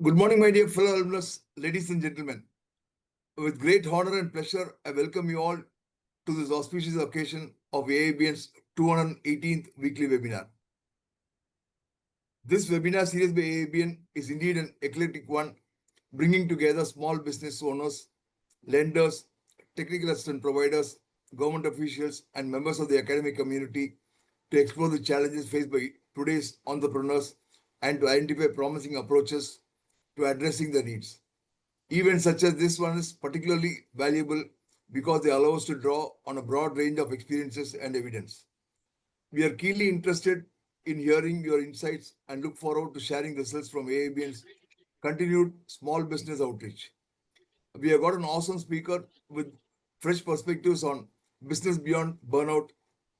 Good morning, my dear fellow alumnus, ladies and gentlemen. With great honor and pleasure, I welcome you all to this auspicious occasion of AABN's 218th weekly webinar. This webinar series by AABN is indeed an eclectic one, bringing together small business owners, lenders, technical assistance providers, government officials, and members of the academic community to explore the challenges faced by today's entrepreneurs and to identify promising approaches to addressing the needs. Events such as this one is particularly valuable because they allow us to draw on a broad range of experiences and evidence. We are keenly interested in hearing your insights and look forward to sharing results from AABN's continued small business outreach. We have got an awesome speaker with fresh perspectives on business beyond burnout,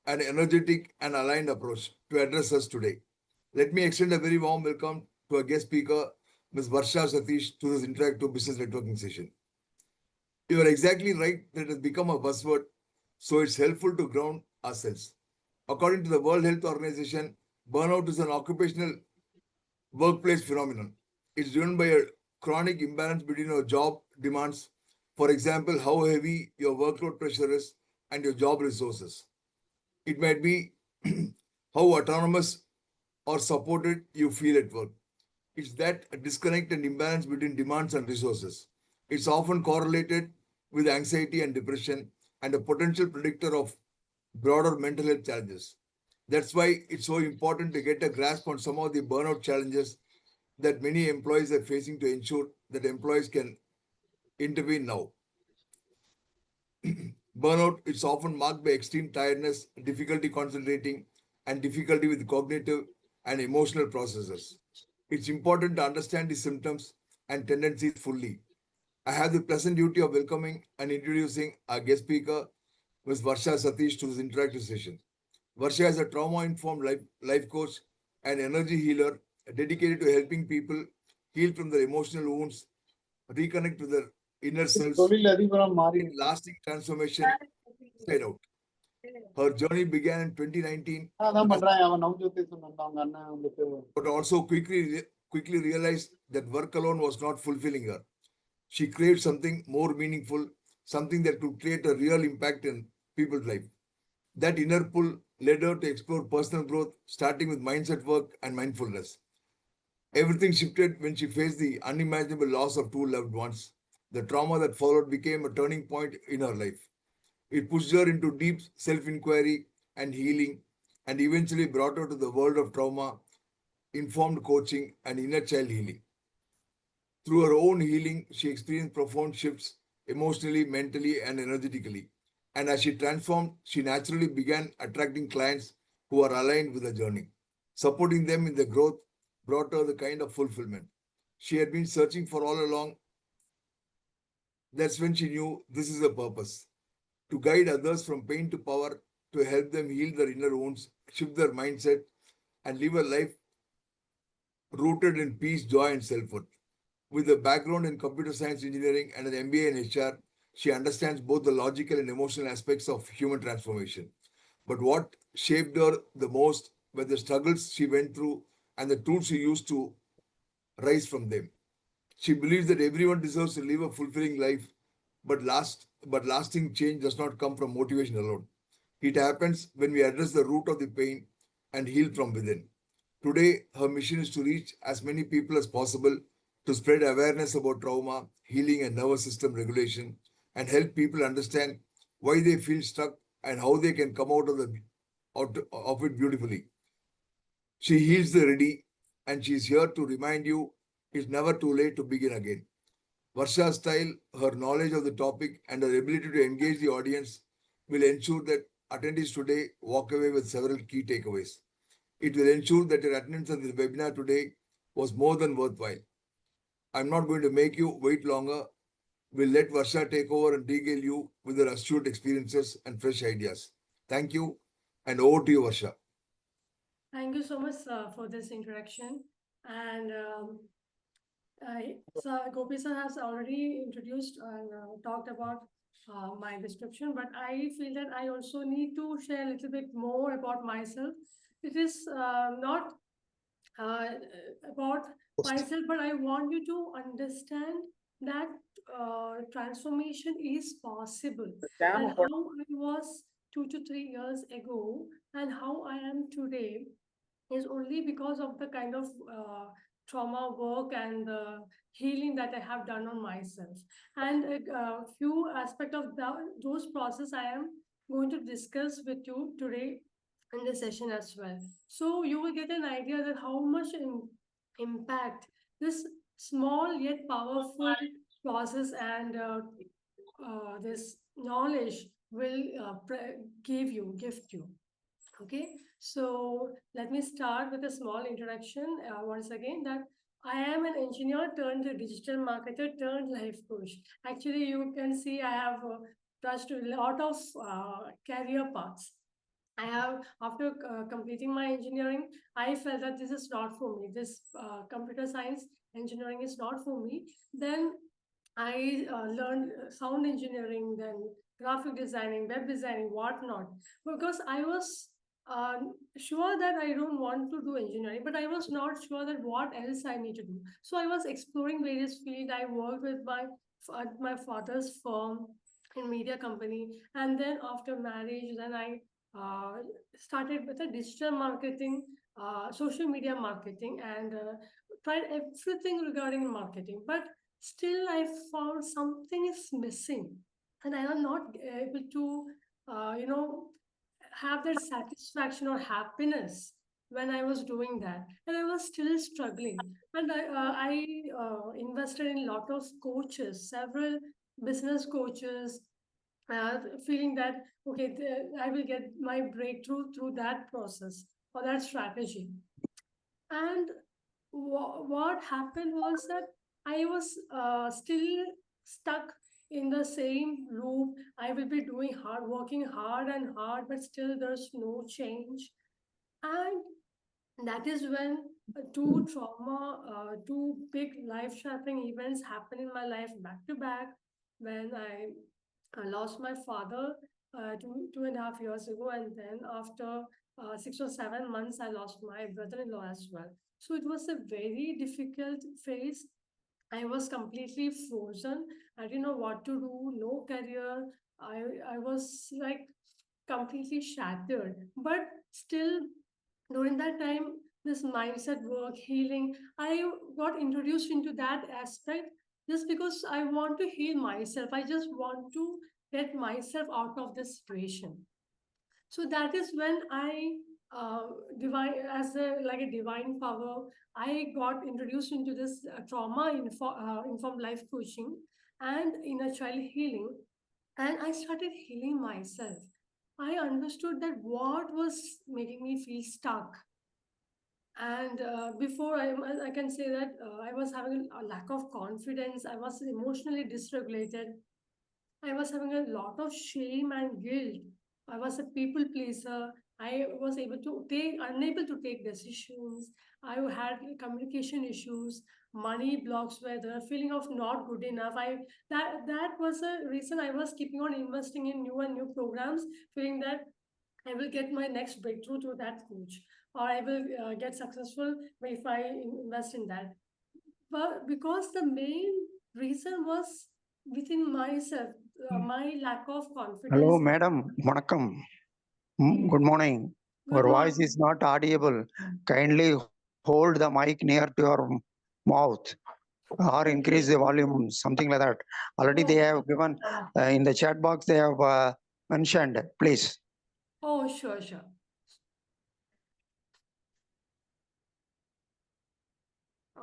an energetic and aligned approach to address us today. Let me extend a very warm welcome to our guest speaker, Ms. Varsha Satheesh, to this interactive business networking session. You are exactly right that it has become a buzzword, so it's helpful to ground ourselves. According to the World Health Organization, burnout is an occupational workplace phenomenon. It's driven by a chronic imbalance between your job demands, for example, how heavy your workload pressure is, and your job resources. It might be how autonomous or supported you feel at work. It's that disconnect and imbalance between demands and resources. It's often correlated with anxiety and depression and a potential predictor of broader mental health challenges. That's why it's so important to get a grasp on some of the burnout challenges that many employees are facing to ensure that employees can intervene now. Burnout is often marked by extreme tiredness, difficulty concentrating, and difficulty with cognitive and emotional processes. It's important to understand the symptoms and tendencies fully. I have the pleasant duty of welcoming and introducing our guest speaker, Ms. Varsha Satheesh, to this interactive session. Varsha is a trauma-informed life coach and energy healer dedicated to helping people heal from their emotional wounds, reconnect with their inner selves, in lasting transformation inside out. Her journey began in 2019, but also quickly realized that work alone was not fulfilling her. She craved something more meaningful, something that could create a real impact in people's life. That inner pull led her to explore personal growth, starting with mindset work and mindfulness. Everything shifted when she faced the unimaginable loss of two loved ones. The trauma that followed became a turning point in her life. It pushed her into deep self inquiry and healing, and eventually brought her to the world of trauma informed coaching and inner child healing. Through her own healing, she experienced profound shifts emotionally, mentally, and energetically. And as she transformed, she naturally began attracting clients who are aligned with the journey. Supporting them in their growth brought her the kind of fulfillment she had been searching for all along. That's when she knew this is a purpose to guide others from pain to power, to help them heal their inner wounds, shift their mindset, and live a life rooted in peace, joy, and self worth. With a background in computer science engineering and an MBA in HR, she understands both the logical and emotional aspects of human transformation. But what shaped her the most were the struggles she went through and the tools she used to rise from them. She believes that everyone deserves to live a fulfilling life, but lasting change does not come from motivation alone. It happens when we address the root of the pain and heal from within. Today, her mission is to reach as many people as possible, to spread awareness about trauma, healing, and nervous system regulation, and help people understand why they feel stuck and how they can come out of it beautifully. She heals the ready, and she is here to remind you it's never too late to begin again. Varsha's style, her knowledge of the topic, and her ability to engage the audience will ensure that attendees today walk away with several key takeaways. It will ensure that your attendance at the webinar today was more than worthwhile. I'm not going to make you wait longer. We'll let Varsha take over and regale you with her astute experiences and fresh ideas. Thank you, and over to you, Varsha. Thank you so much for this introduction. And so Gopi sir has already introduced and talked about my description, but I feel that I also need to share a little bit more about myself. It is not about myself, but I want you to understand that transformation is possible. And how I was 2 to 3 years ago and how I am today is only because of the kind of trauma work and healing that I have done on myself. And a few aspects of those process I am going to discuss with you today in this session as well. So you will get an idea that how much impact this small yet powerful process and this knowledge will gift you. Okay, so let me start with a small introduction once again that I am an engineer turned digital marketer turned life coach. Actually, you can see I have touched a lot of career paths. I have, after completing my engineering, I felt that this is not for me. This computer science engineering is not for me. Then I learned sound engineering, then graphic designing, web designing, whatnot, because I was sure that I don't want to do engineering, but I was not sure that what else I need to do. So I was exploring various fields. I worked with my father's firm in media company, and then after marriage, then I uh, started with a digital marketing, social media marketing, and tried everything regarding marketing, but still I found something is missing and I am not able to have that satisfaction or happiness when I was doing that, and I was still struggling. And I invested in a lot of coaches, several business coaches, feeling that okay, I will get my breakthrough through that process or that strategy. And what happened was that I was still stuck in the same loop. I will be doing hard, working hard and hard, but still there's no change. And that is when two big life shattering events happened in my life back to back. When I lost my father 2.5 years ago, and then after 6 or 7 months, I lost my brother-in-law as well. So it was a very difficult phase. I was completely frozen. I didn't know what to do, no career. I was like completely shattered. But still, during that time, this mindset work, healing, I got introduced into that aspect just because I want to heal myself. I just want to get myself out of this situation. So that is when I divine as a like a divine power. I got introduced into this informed life coaching and inner child healing, and I started healing myself. I understood that what was making me feel stuck. And before I can say that I was having a lack of confidence. I was emotionally dysregulated. I was having a lot of shame and guilt. I was a people pleaser. I was unable to take decisions. I had communication issues. Money blocks were there. Feeling of not good enough. That was a reason I was keeping on investing in new and new programs, feeling that I will get my next breakthrough to that coach, or I will get successful if I invest in that. But because the main reason was within myself, my lack of Hello, confidence. madam. Vanakkam. Good morning. Good Your voice morning. is not audible. Kindly hold the mic near to your mouth or increase the Okay. volume, something like that. Already they Oh, have given in the chat box, they have mentioned. Please. oh, sure, sure.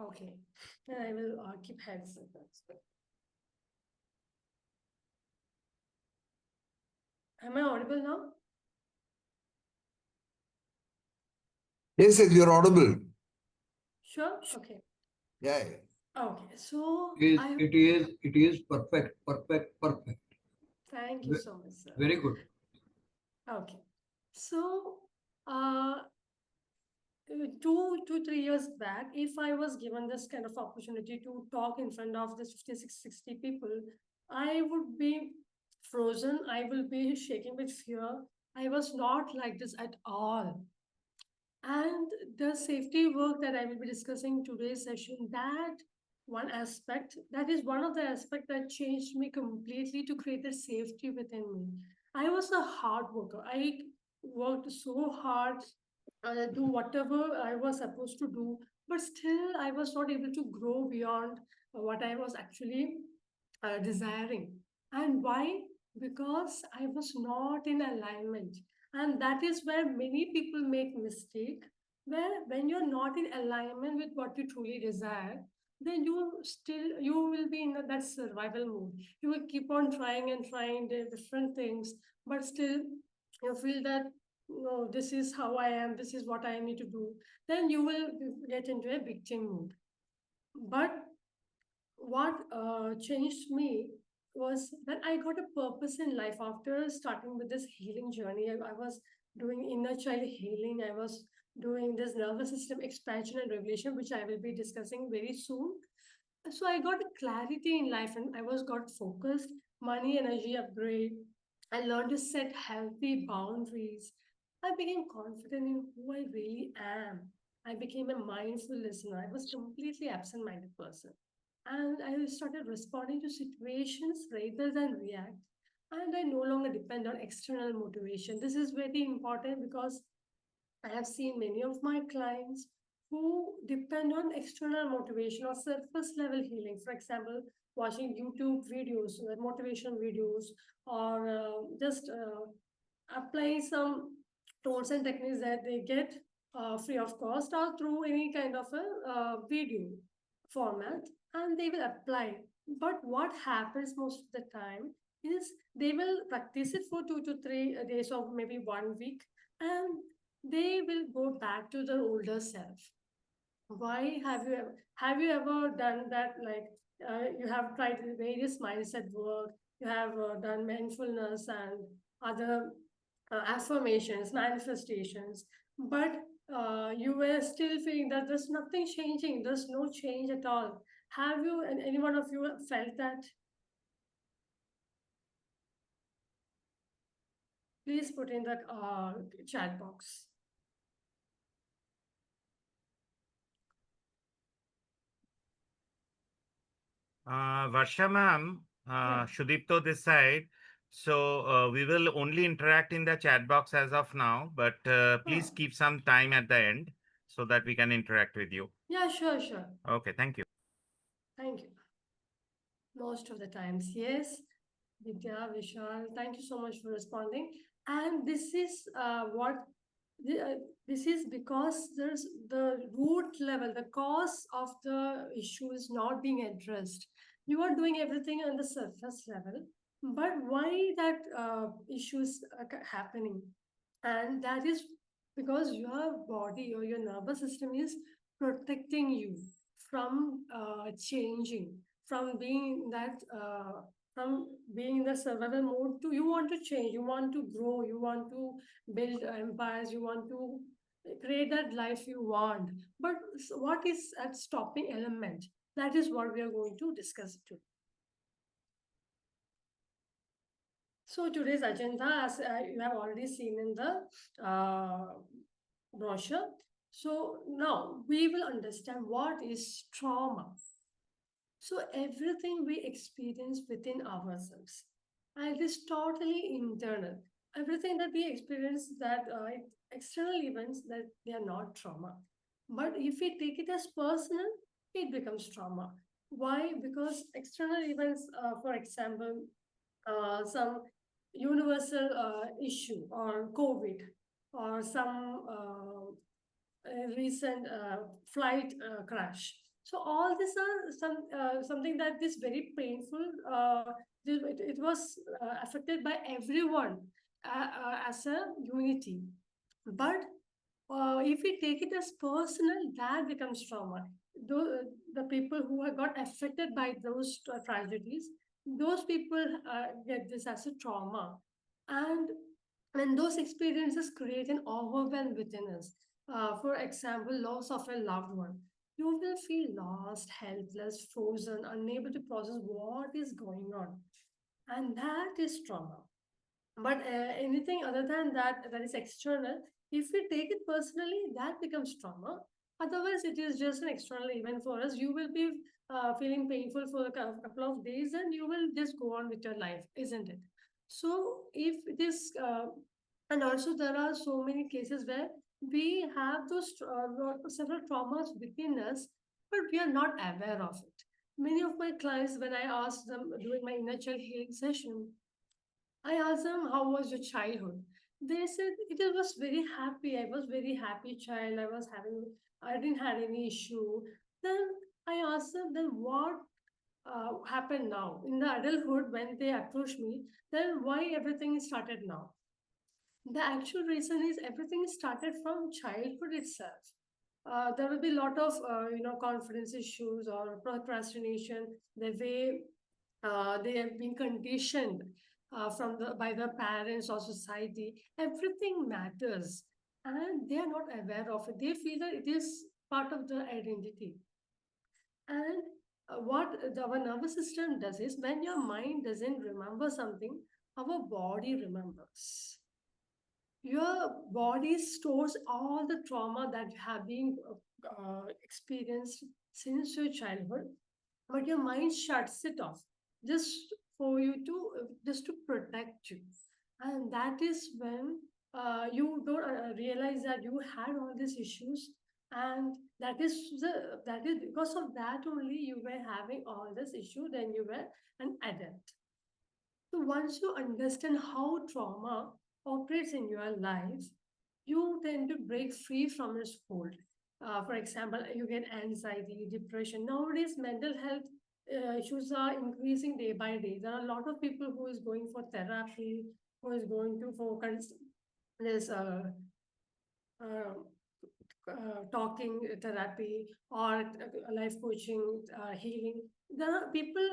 Okay. Then I will keep headset. That's good. Am I audible now? Yes, yes, you're audible. Sure. Okay. Yeah, yeah. Okay. So It is perfect, perfect, perfect. thank you so much, sir. Very good. Okay. So, uh, 2 to 3 years back, if I was given this kind of opportunity to talk in front of this 50, 60 people, I would be frozen. I will be shaking with fear. I was not like this at all. And the safety work that I will be discussing today's session, that one aspect, that is one of the aspects that changed me completely to create a safety within me. I was a hard worker. I worked so hard, do whatever I was supposed to do, but still I was not able to grow beyond what I was actually desiring. And why? Because I was not in alignment. And that is where many people make mistake, where when you're not in alignment with what you truly desire, then you will be in that survival mode. You will keep on trying and trying the different things, but still you feel that no, this is how I am, this is what I need to do. Then you will get into a victim mood. But what changed me was that I got a purpose in life after starting with this healing journey. I was doing inner child healing. I was doing this nervous system expansion and regulation, which I will be discussing very soon. So I got a clarity in life and I was got focused, money, energy upgrade. I learned to set healthy boundaries. I became confident in who I really am. I became a mindful listener. I was completely absent-minded person. And I started responding to situations rather than react. And I no longer depend on external motivation. This is very important because I have seen many of my clients who depend on external motivation or surface level healing. For example, watching YouTube videos, motivation videos, or just applying some tools and techniques that they get free of cost or through any kind of a video format, and they will apply. But what happens most of the time is they will practice it for 2 to 3 days or maybe 1 week, and they will go back to their older self. Why have you ever done that? Like you have tried various mindset work, you have done mindfulness and other affirmations, manifestations, but you were still feeling that there's nothing changing, there's no change at all. Have you and any one of you felt that? Please put in that chat box. Varsha ma'am, Yeah. Shudipto this side. So we will only interact in the chat box as of now, but please Oh, keep some time at the end so that we can interact with you. yeah, sure, sure. Okay, thank you. Thank you. Most of the times, yes. Vidya, Vishal, thank you so much for responding. And this is this is because there's the root level, the cause of the issue is not being addressed. You are doing everything on the surface level, but why that issue is happening? And that is because your body or your nervous system is protecting you from changing, from being that from being in the survival mode to you want to change, you want to grow, you want to build empires, you want to create that life you want. But what is that stopping element? That is what we are going to discuss today. So today's agenda, as you have already seen in the brochure. So now we will understand what is trauma. So everything we experience within ourselves, and it is totally internal. Everything that we experience, that external events, that they are not trauma. But if we take it as personal, it becomes trauma. Why? Because external events, for example, some universal issue or COVID or some recent flight crash. So all these are something that is very painful. It was affected by everyone as a unity. But if we take it as personal, that becomes trauma. The people who have got affected by those tragedies, those people get this as a trauma. And when those experiences create an overwhelm within us, for example, loss of a loved one, you will feel lost, helpless, frozen, unable to process what is going on. And that is trauma. But anything other than that, that is external, If we take it personally, that becomes trauma. Otherwise, it is just an external event for us. You will be feeling painful for a couple of days and you will just go on with your life, isn't it? So, if it is, and also there are so many cases where we have those several traumas within us, but we are not aware of it. Many of my clients, when I ask them during my inner child healing session, I asked them, how was your childhood? They said it was very happy. I was very happy child. I didn't have any issue. Then I asked them, then what happened now in the adulthood when they approached me? Then why everything started now? The actual reason is everything started from childhood itself. There will be a lot of confidence issues or procrastination. The way they have been conditioned from the by the parents or society. Everything matters, and they are not aware of it. They feel that it is part of their identity. And our nervous system does is when your mind doesn't remember something, our body remembers. Your body stores all the trauma that you have been experienced since your childhood, but your mind shuts it off just for you to just to protect you. And that is when you don't realize that you had all these issues, and that is because of that only you were having all this issue. Then you were an adult. So once you understand how trauma operates in your life, you tend to break free from its hold. For example, you get anxiety, depression. Nowadays, mental health issues are increasing day by day. There are a lot of people who is going for therapy, who is going to focus this uh, talking therapy or life coaching, healing. There are people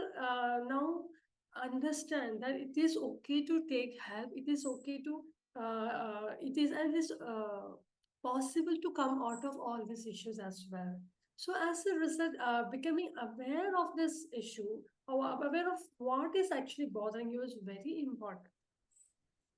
now understand that it is okay to take help. It is okay to it is and it's possible to come out of all these issues as well. So as a result, becoming aware of this issue or aware of what is actually bothering you is very important.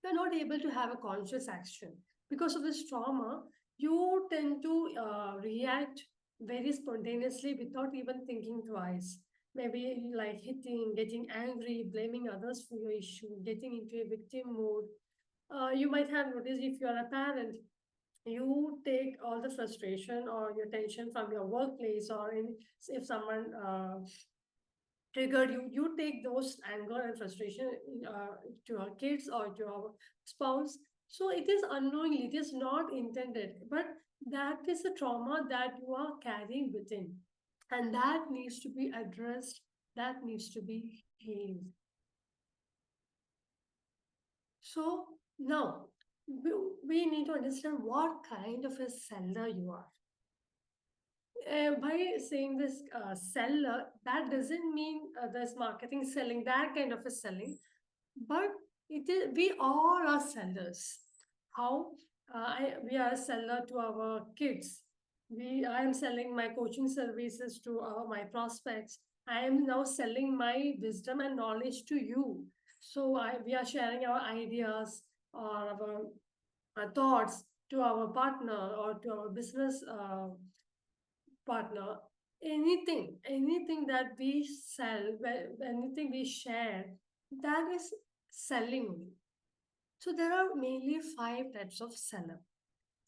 You're not able to have a conscious action because of this trauma. You tend to react very spontaneously without even thinking twice. Maybe like hitting, getting angry, blaming others for your issue, getting into a victim mode. You might have noticed if you are a parent, you take all the frustration or your tension from your workplace or if someone triggered you, you take those anger and frustration to your kids or to your spouse. So it is unknowingly, it is not intended, but that is a trauma that you are carrying within, and that needs to be addressed, that needs to be healed. So now we need to understand what kind of a seller you are. By saying this seller, that doesn't mean this marketing selling, that kind of a selling, but it is we all are sellers. How we are a seller to our kids. I am selling my coaching services to my prospects. I am now selling my wisdom and knowledge to you. So we are sharing our ideas or our thoughts to our partner or to our business partner. Anything that we sell, anything we share, that is selling. So there are mainly 5 types of seller: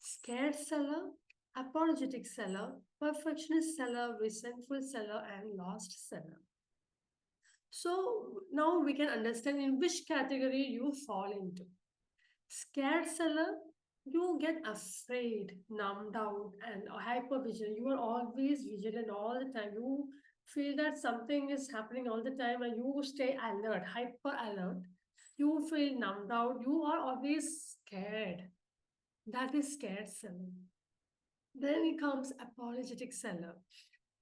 scared seller, apologetic seller, perfectionist seller, resentful seller, and lost seller. So now we can understand in which category you fall into. Scared seller, you get afraid, numbed out, and hyper vigilant. You are always vigilant all the time. You feel that something is happening all the time and you stay alert, hyper alert. You feel numbed out. You are always scared. That is scared seller. Then it comes apologetic seller,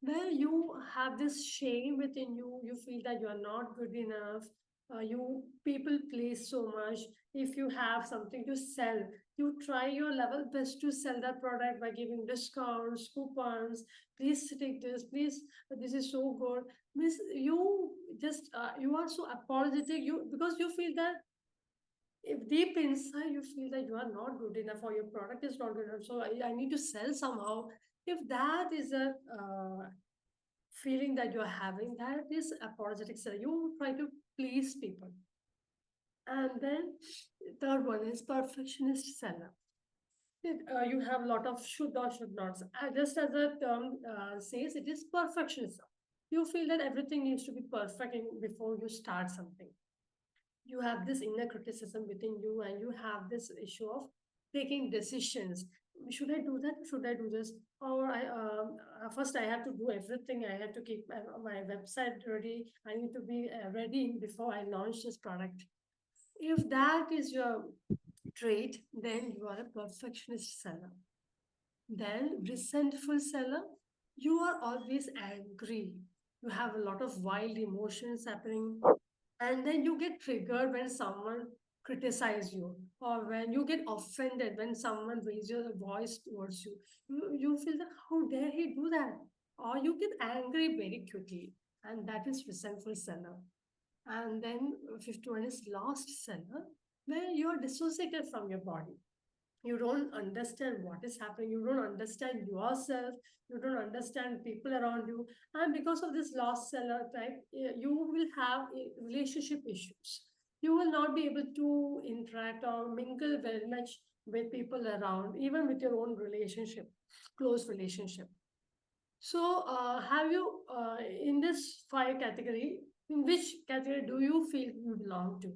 where you have this shame within you. You feel that you are not good enough. You people please so much. If you have something to sell, you try your level best to sell that product by giving discounts, coupons. Please take this. Please, this is so good. Miss, you just you are so apologetic. You because you feel that if deep inside you feel that you are not good enough or your product is not good enough, so I need to sell somehow. If that is a feeling that you're having, that is apologetic seller. You try to please people. And then third one is perfectionist seller. You have a lot of should or should nots. Just as the term says, it is perfectionism. You feel that everything needs to be perfect before you start something. You have this inner criticism within you, and you have this issue of taking decisions. Should I do that? Should I do this? Or I first I have to do everything. I have to keep my website ready. I need to be ready before I launch this product. If that is your trait, then you are a perfectionist seller. Then resentful seller, you are always angry. You have a lot of wild emotions happening, and then you get triggered when someone criticizes you, or when you get offended when someone raises your voice towards you. You feel that how dare he do that, or you get angry very quickly, and that is resentful seller. And then fifth one is lost seller, where you are dissociated from your body. You don't understand what is happening. You don't understand yourself. You don't understand people around you. And because of this lost seller type, you will have relationship issues. You will not be able to interact or mingle very much with people around, even with your own relationship, close relationship. So, have you, in this five category, in which category do you feel you belong to?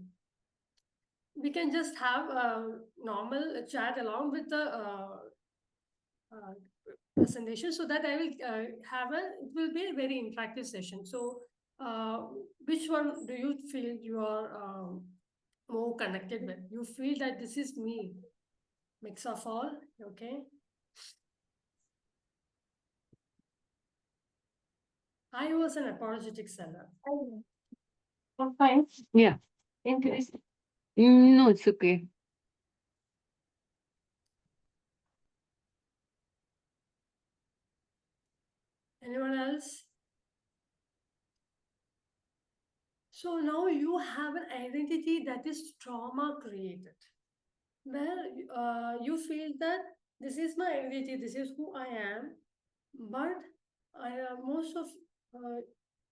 We can just have a normal chat along with the uh, presentation, so that I will it will be a very interactive session. So, which one do you feel you are more connected with? You feel that this is me, mix of all, okay? I was an apologetic seller. Oh, fine. Yeah. Increase. No, it's okay. Anyone else? So now you have an identity that is trauma created, where you feel that this is my identity, this is who I am, but most of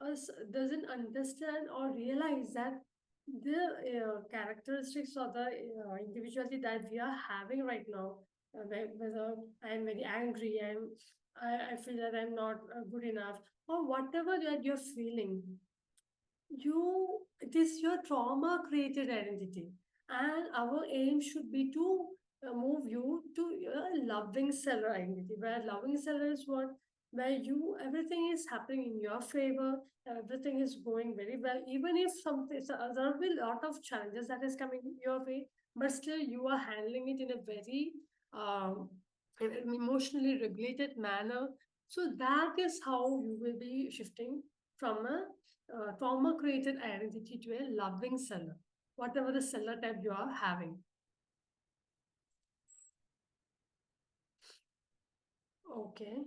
us doesn't understand or realize that the characteristics or the individuality that we are having right now, whether I'm very angry, I feel that I'm not good enough, or whatever that you're feeling, it is your trauma created identity, and our aim should be to move you to a loving seller identity, where loving seller is what, where you everything is happening in your favor, everything is going very well, even if something there will be a lot of challenges that is coming your way, but still you are handling it in a very um, emotionally regulated manner. So that is how you will be shifting from a trauma created identity to a loving seller, whatever the seller type you are having. Okay.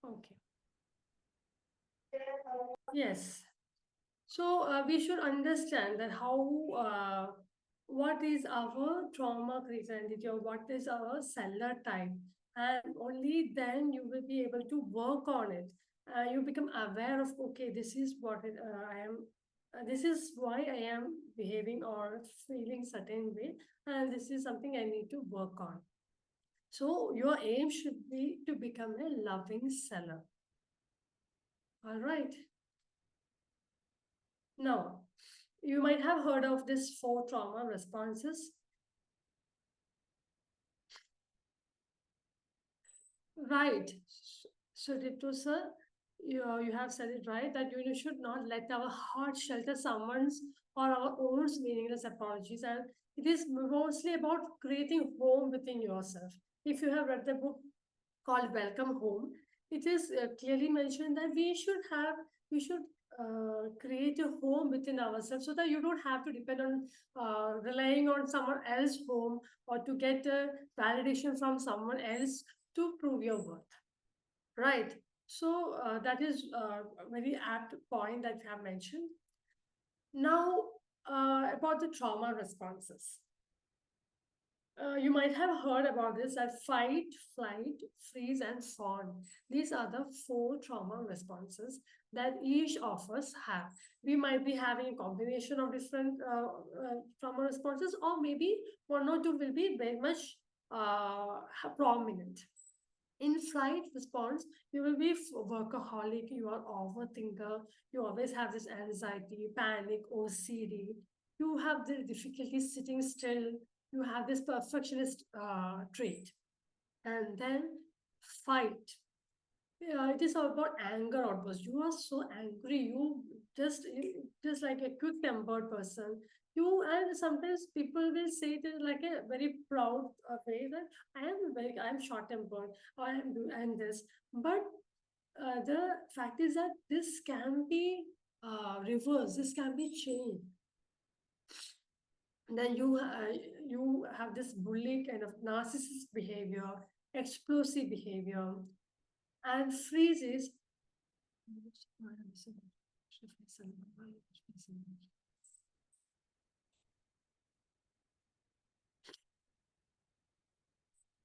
Okay. Yes. So we should understand that what is our trauma created identity, or what is our seller type, and only then you will be able to work on it. You become aware of, okay, this is what I am. This is why I am behaving or feeling certain way, and this is something I need to work on. So your aim should be to become a loving seller. All right. Now, you might have heard of this 4 trauma responses. Right. So, Dipto sir, you have said it right, that you should not let our heart shelter someone's or our own meaningless apologies. And it is mostly about creating home within yourself. If you have read the book called Welcome Home, it is clearly mentioned that we should create a home within ourselves so that you don't have to depend on relying on someone else's home or to get a validation from someone else to prove your worth. Right. So that is a very apt point that you have mentioned. Now, about the trauma responses. You might have heard about this as fight, flight, freeze, and fawn. These are the 4 trauma responses that each of us have. We might be having a combination of different trauma responses, or maybe 1 or 2 will be very much prominent. In flight response, you will be workaholic, you are overthinker, you always have this anxiety, panic, OCD, you have the difficulty sitting still, you have this perfectionist trait. And then fight. It is about anger outburst. You are so angry, you just like a quick-tempered person. You and sometimes people will say it in like a very proud way that I'm short-tempered or I'm this. But the fact is that this can be reversed. This can be changed. And then you have this bully kind of narcissist behavior, explosive behavior, and freezes.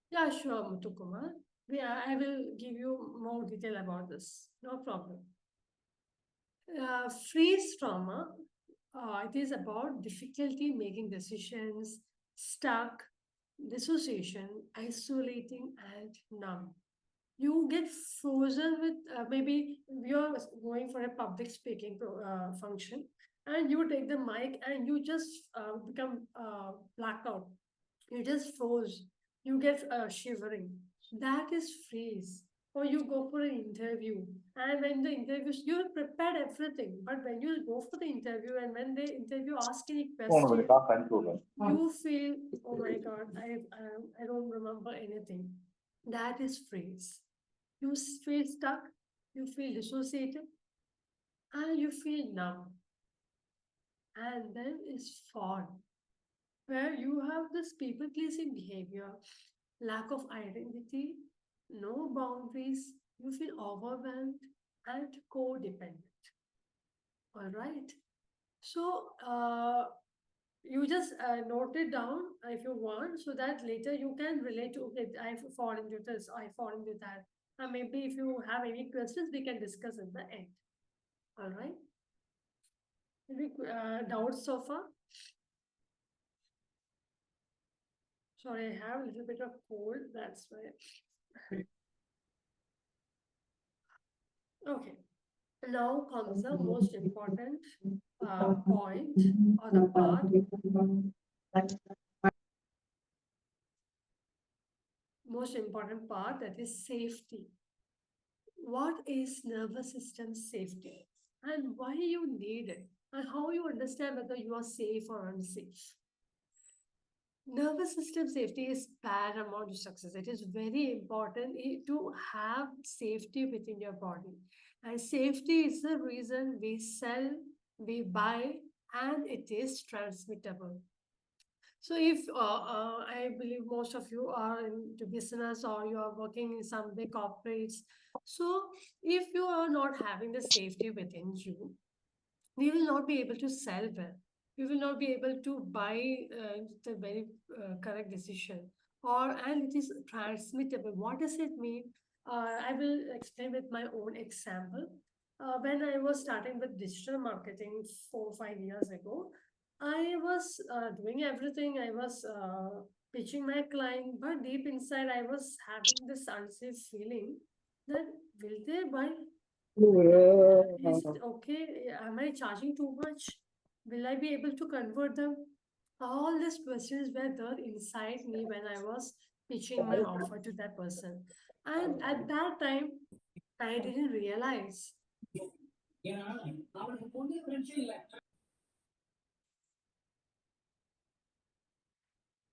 Yeah, sure, Muthukumar. Yeah, I will give you more detail about this. No problem. Freeze trauma, it is about difficulty making decisions, stuck, dissociation, isolating, and numb. You get frozen with maybe you're going for a public speaking function and you take the mic and you just become blacked out. You just froze. You get shivering. That is freeze. Or you go for an interview, and when the interviews, you have prepared everything, but when you go for the interview and when the interview asks any question, you feel, oh my God, I don't remember anything. That is freeze. You feel stuck, you feel dissociated, and you feel numb. And then is fog, where you have this people pleasing behavior, lack of identity, no boundaries, you feel overwhelmed and codependent. All right. So you just note it down if you want, so that later you can relate to, okay, I fall into this, I fall into that. And maybe if you have any questions, we can discuss at the end. All right. Any doubts so far? Sorry, I have a little bit of cold, that's why. Okay. Now comes the most important point or the part. Most important part, that is safety. What is nervous system safety and why you need it and how you understand whether you are safe or unsafe? Nervous system safety is paramount to success. It is very important to have safety within your body. And safety is the reason we sell, we buy, and it is transmittable. So if I believe most of you are into business or you are working in some big corporates. So if you are not having the safety within you, we will not be able to sell well. We will not be able to buy the very correct decision. And it is transmittable. What does it mean? I will explain with my own example. When I was starting with digital marketing 4 or 5 years ago, I was doing everything. I was pitching my client, but deep inside, I was having this unsafe feeling that will they buy? Is it okay? Am I charging too much? Will I be able to convert them? All these questions were there inside me when I was pitching my offer to that person. And at that time, I didn't realize.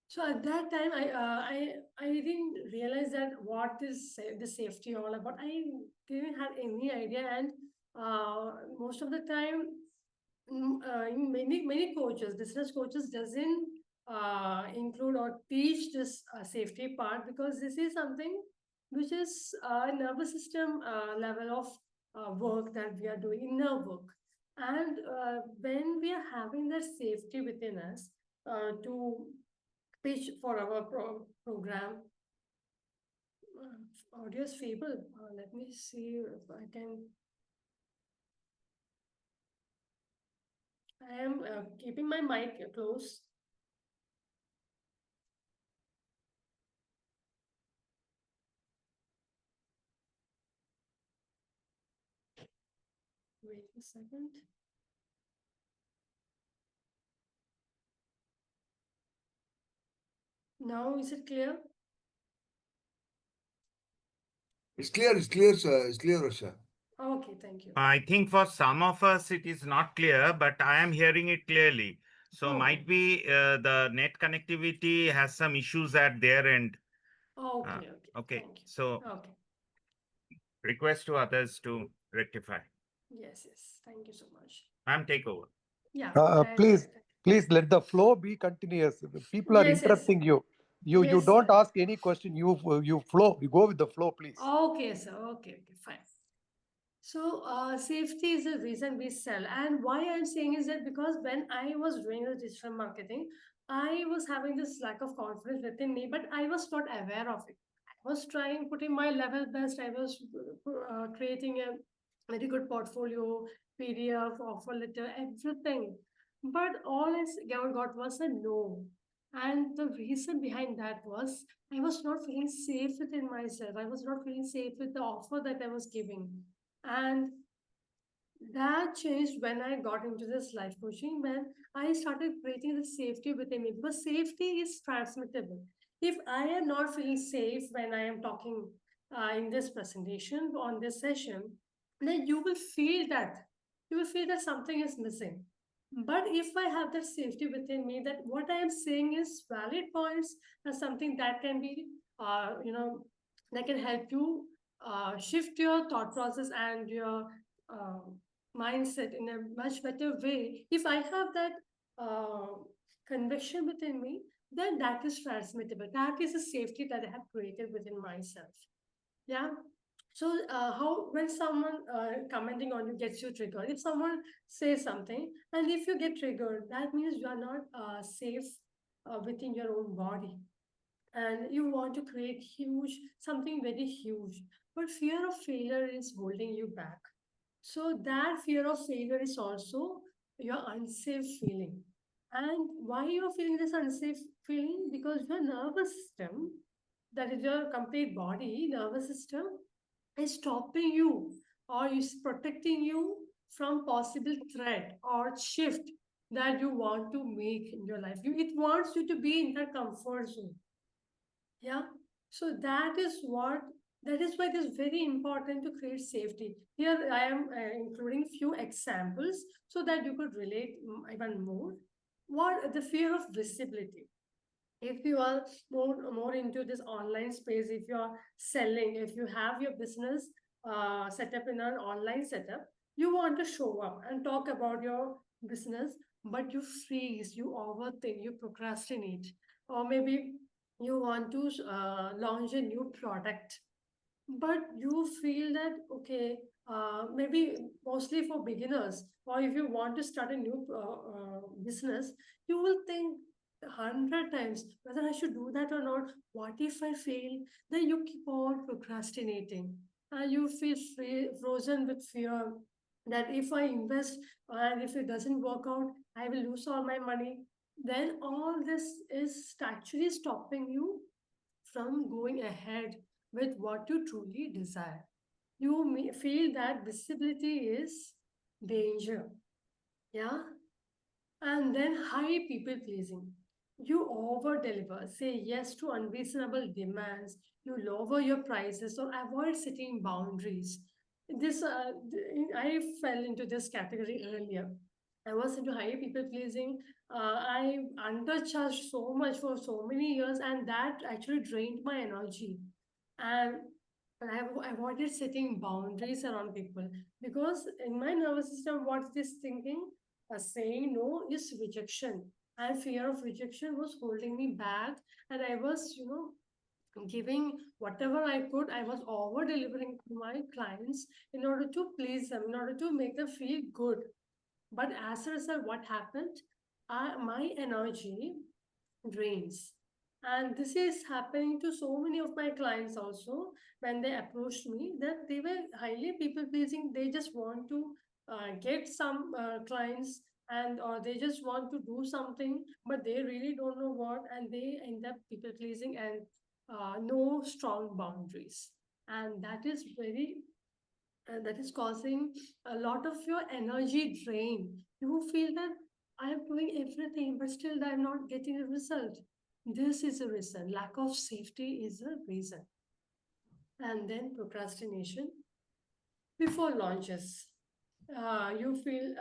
So at that time, I didn't realize that what is the safety all about. I didn't have any idea, and most of the time, in many coaches, business coaches doesn't include or teach this safety part, because this is something which is nervous system level of work that we are doing, inner work. And when we are having that safety within us to pitch for our program, audio is feeble. Let me see if I can. I am keeping my mic close. Wait a second. Now is it clear? It's clear, Varsha. Okay, thank you. I think for some of us it is not clear, but I am hearing it clearly. So Okay. might be the net connectivity has some issues at their end. Okay, Okay. Thank you. So Okay. request to others to rectify. Yes. Thank you so much. I'm take over. Yeah. Please let the flow be continuous. People are Yes. interrupting you. You Yes, don't sir. ask any question. You flow. You go with the flow, please. Okay, sir. Okay, fine. So, safety is the reason we sell. And why I'm saying is that because when I was doing the digital marketing, I was having this lack of confidence within me, but I was not aware of it. I was trying, putting my level best. I was creating a very good portfolio, PDF, offer letter, everything. But all I got was a no. And the reason behind that was I was not feeling safe within myself. I was not feeling safe with the offer that I was giving. And that changed when I got into this life coaching, when I started creating the safety within me, because safety is transmittable. If I am not feeling safe when I am talking in this presentation, on this session, then you will feel that. You will feel that something is missing. But if I have that safety within me, that what I am saying is valid points, and something that can be, that can help you shift your thought process and your uh, mindset in a much better way. If I have that uh, conviction within me, then that is transmittable. That is a safety that I have created within myself. Yeah. So how, when someone commenting on you gets you triggered, if someone says something and if you get triggered, that means you are not safe within your own body, and you want to create something very huge, but fear of failure is holding you back. So that fear of failure is also your unsafe feeling. And why you're feeling this unsafe feeling? Because your nervous system, that is your complete body, nervous system, is stopping you or is protecting you from possible threat or shift that you want to make in your life. It wants you to be in that comfort zone. Yeah. So that is why it is very important to create safety. Here I am including few examples so that you could relate even more. What the fear of visibility. If you are more into this online space, if you are selling, if you have your business set up in an online setup, you want to show up and talk about your business, but you freeze, you overthink, you procrastinate, or maybe you want to launch a new product, but you feel that okay, maybe mostly for beginners, or if you want to start a new business, you will think 100 times whether I should do that or not. What if I fail? Then you keep on procrastinating, and you feel frozen with fear that if I invest and if it doesn't work out, I will lose all my money. Then all this is actually stopping you from going ahead with what you truly desire. You may feel that visibility is danger. Yeah. And then high people pleasing. You over deliver, say yes to unreasonable demands, you lower your prices or avoid setting boundaries. I fell into this category earlier. I was into high people pleasing. I undercharged so much for so many years, and that actually drained my energy. And And I have avoided setting boundaries around people because in my nervous system, what it is thinking, saying no is rejection. And fear of rejection was holding me back. And I was, giving whatever I could. I was over delivering to my clients in order to please them, in order to make them feel good. But as a result, what happened? My energy drains. And this is happening to so many of my clients also when they approached me that they were highly people pleasing. They just want to get some clients and or they just want to do something, but they really don't know what, and they end up people pleasing and no strong boundaries. And that is causing a lot of your energy drain. You feel that I am doing everything, but still I'm not getting a result. This is a reason. Lack of safety is a reason. And then procrastination before launches. You feel,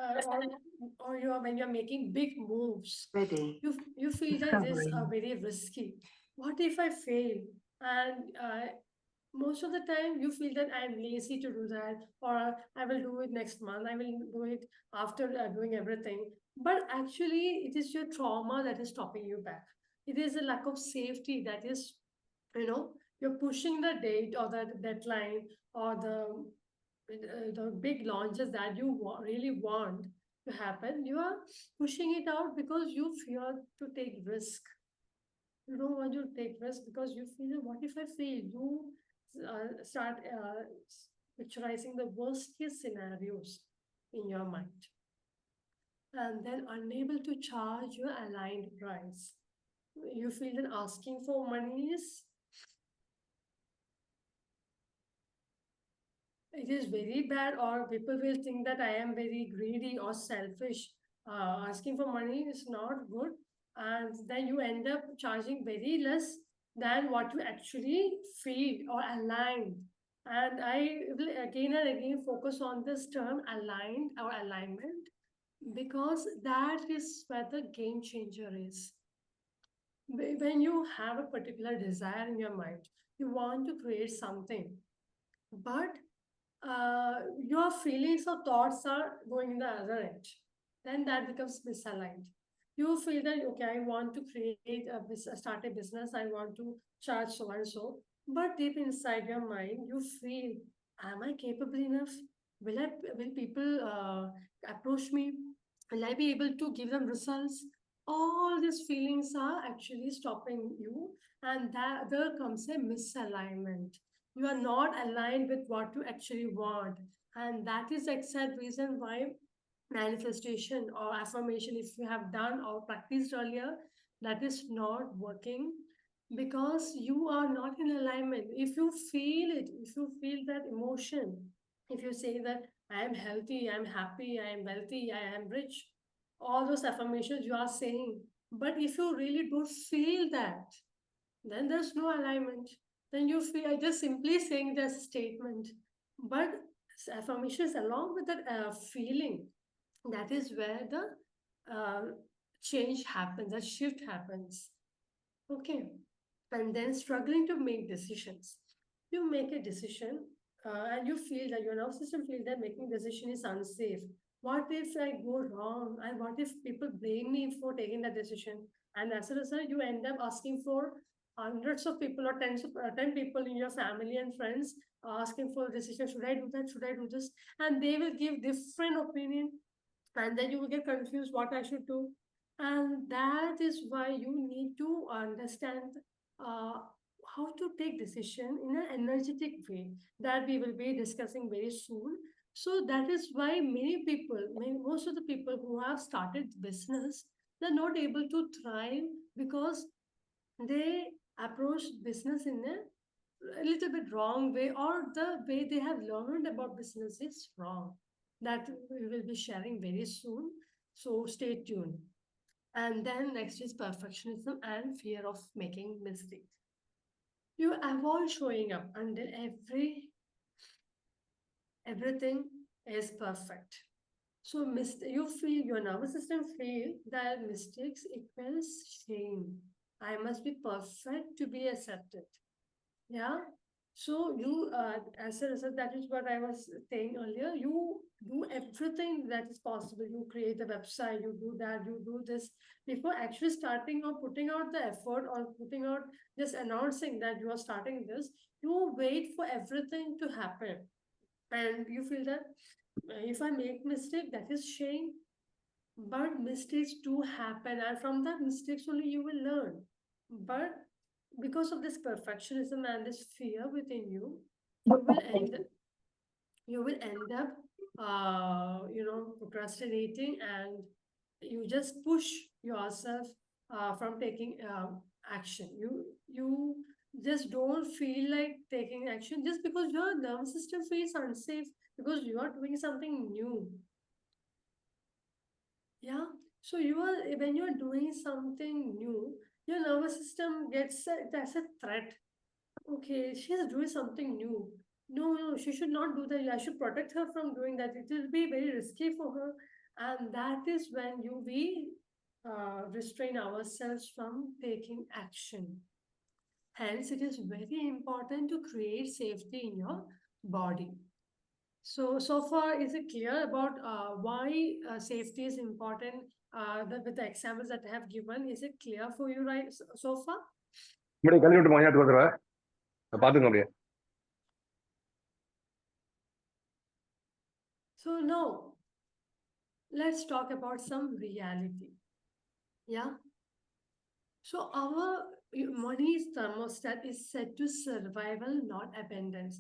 or you are when you're making big moves, Ready. you feel that it is very risky. What if I fail? And most of the time you feel that I'm lazy to do that, or I will do it next month, I will do it after doing everything. But actually it is your trauma that is stopping you back. It is a lack of safety that is, you're pushing the date or the deadline or the big launches that you really want to happen. You are pushing it out because you fear to take risk. You don't want to take risk because you feel, what if I fail? You start picturizing the worst case scenarios in your mind, and then unable to charge your aligned price. You feel that asking for money is, it is very bad, or people will think that I am very greedy or selfish. Asking for money is not good, and then you end up charging very less than what you actually feel or aligned. And I will again and again focus on this term aligned or alignment because that is where the game changer is. When you have a particular desire in your mind, you want to create something, but your feelings or thoughts are going in the other end, then that becomes misaligned. You feel that, okay, I want to create a business, start a business, I want to charge so and so, but deep inside your mind, you feel, am I capable enough? Will people approach me? Will I be able to give them results? All these feelings are actually stopping you, and that there comes a misalignment. You are not aligned with what you actually want, and that is the exact reason why manifestation or affirmation, if you have done or practiced earlier, that is not working because you are not in alignment. If you feel it, if you feel that emotion, if you say that I am healthy, I am happy, I am wealthy, I am rich, all those affirmations you are saying, but if you really don't feel that, then there's no alignment. Then you feel just simply saying the statement, but affirmations along with that feeling, that is where the change happens, the shift happens. Okay. And then struggling to make decisions. You make a decision and you feel that your nervous system feels that making decision is unsafe. What if I go wrong? And what if people blame me for taking that decision? And as a result, you end up asking for hundreds of people or 10 people in your family and friends asking for a decision. Should I do that? Should I do this? And they will give different opinion, and then you will get confused what I should do. And that is why you need to understand uh, how to take decision in an energetic way that we will be discussing very soon. So that is why most of the people who have started business, they're not able to thrive because they approach business in a little bit wrong way, or the way they have learned about business is wrong. That we will be sharing very soon. So stay tuned. And then next is perfectionism and fear of making mistakes. You avoid showing up until everything is perfect. So you feel, your nervous system feel that mistakes equals shame. I must be perfect to be accepted. Yeah. So you, as a result, that is what I was saying earlier. You do everything that is possible. You create a website, you do that, you do this before actually starting or putting out the effort or putting out just announcing that you are starting this. You wait for everything to happen, and you feel that if I make mistake, that is shame. But mistakes do happen, and from that mistakes only you will learn. But because of this perfectionism and this fear within you, you will end up procrastinating, and you just push yourself from taking action. You just don't feel like taking action just because your nervous system feels unsafe because you are doing something new. Yeah. So when you are doing something new, your nervous system gets that's a threat. Okay, she's doing something new. No, no, she should not do that. I should protect her from doing that. It will be very risky for her. And that is when we restrain ourselves from taking action. Hence, it is very important to create safety in your body. So far, is it clear about why safety is important? With the examples that I have given, is it clear for you right so far? இப்படி கழுவி விட்டு மணியாட்டு வந்துடுவேன் பாத்துங்க அப்படியே. So now, let's talk about some reality. Yeah. So our money's thermostat is set to survival, not abundance.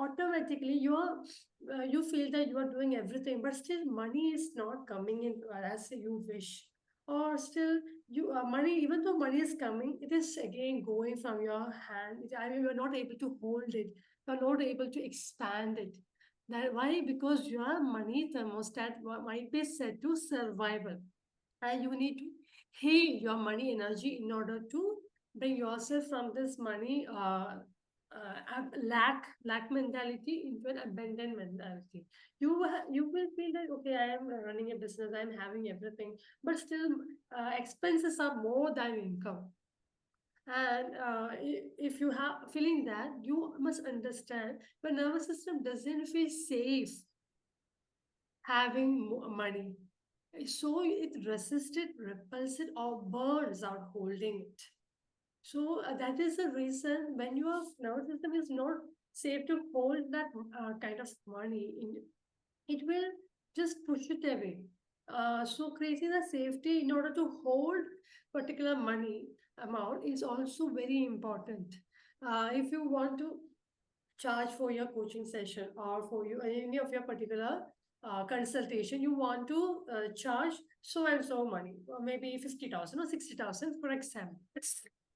Automatically, you feel that you are doing everything, but still money is not coming in as you wish. Or still, money, even though money is coming, it is again going from your hand. I mean, you are not able to hold it. You are not able to expand it. That why? Because your money thermostat might be set to survival, and you need to heal your money energy in order to bring yourself from this money lack mentality into an abundant mentality. You will feel that okay, I am running a business, I am having everything, but still expenses are more than income. And if you have feeling that, you must understand your nervous system doesn't feel safe having money. So it resists it, repels it, or burns out holding it. So that is the reason when your nervous system is not safe to hold that kind of money, it will just push it away. So creating the safety in order to hold particular money amount is also very important. If you want to charge for your coaching session or for you any of your particular consultation, you want to charge so and so money, or maybe 50,000 or 60,000 for example.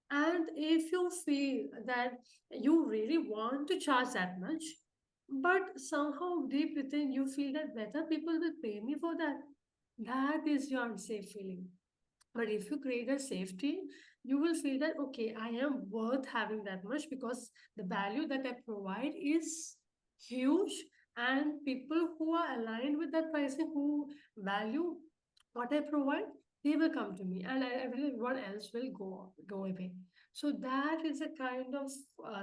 And if you feel that you really want to charge that much, but somehow deep within you feel that better people will pay me for that, that is your unsafe feeling. But if you create a safety, you will feel that, okay, I am worth having that much because the value that I provide is huge. And people who are aligned with that pricing, who value what I provide, they will come to me, and everyone else will go away. So that is a kind of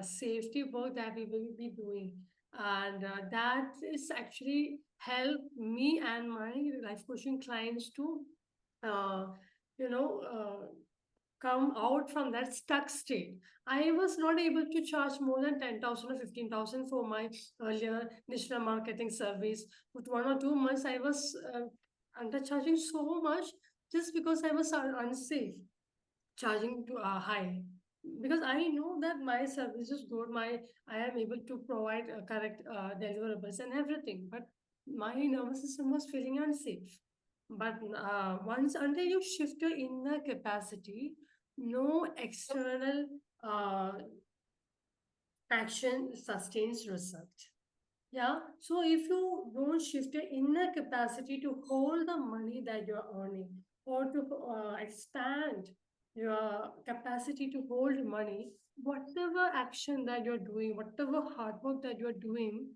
safety work that we will be doing. And that is actually help me and my life coaching clients to uh, come out from that stuck state. I was not able to charge more than 10,000 or 15,000 for my earlier digital marketing service. With 1 or 2 months, I was undercharging so much just because I was unsafe, charging too high. Because I know that my service is good, I am able to provide correct deliverables and everything, but my nervous system was feeling unsafe. But once until you shift your inner capacity, no external action sustains result. Yeah. So if you don't shift your inner capacity to hold the money that you're earning, or to expand your capacity to hold money, whatever action that you're doing, whatever hard work that you're doing,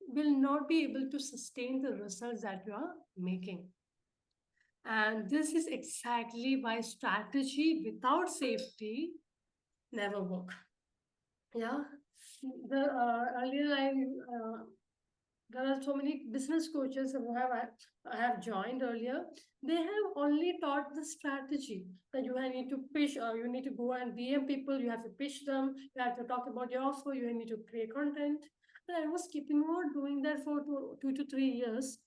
will not be able to sustain the results that you are making. And this is exactly why strategy without safety never work. Yeah. Earlier there are so many business coaches who I have joined earlier. They have only taught the strategy that you need to pitch, or you need to go and DM people, you have to pitch them, you have to talk about your offer, you need to create content. And I was keeping on doing that for 2 to 3 years,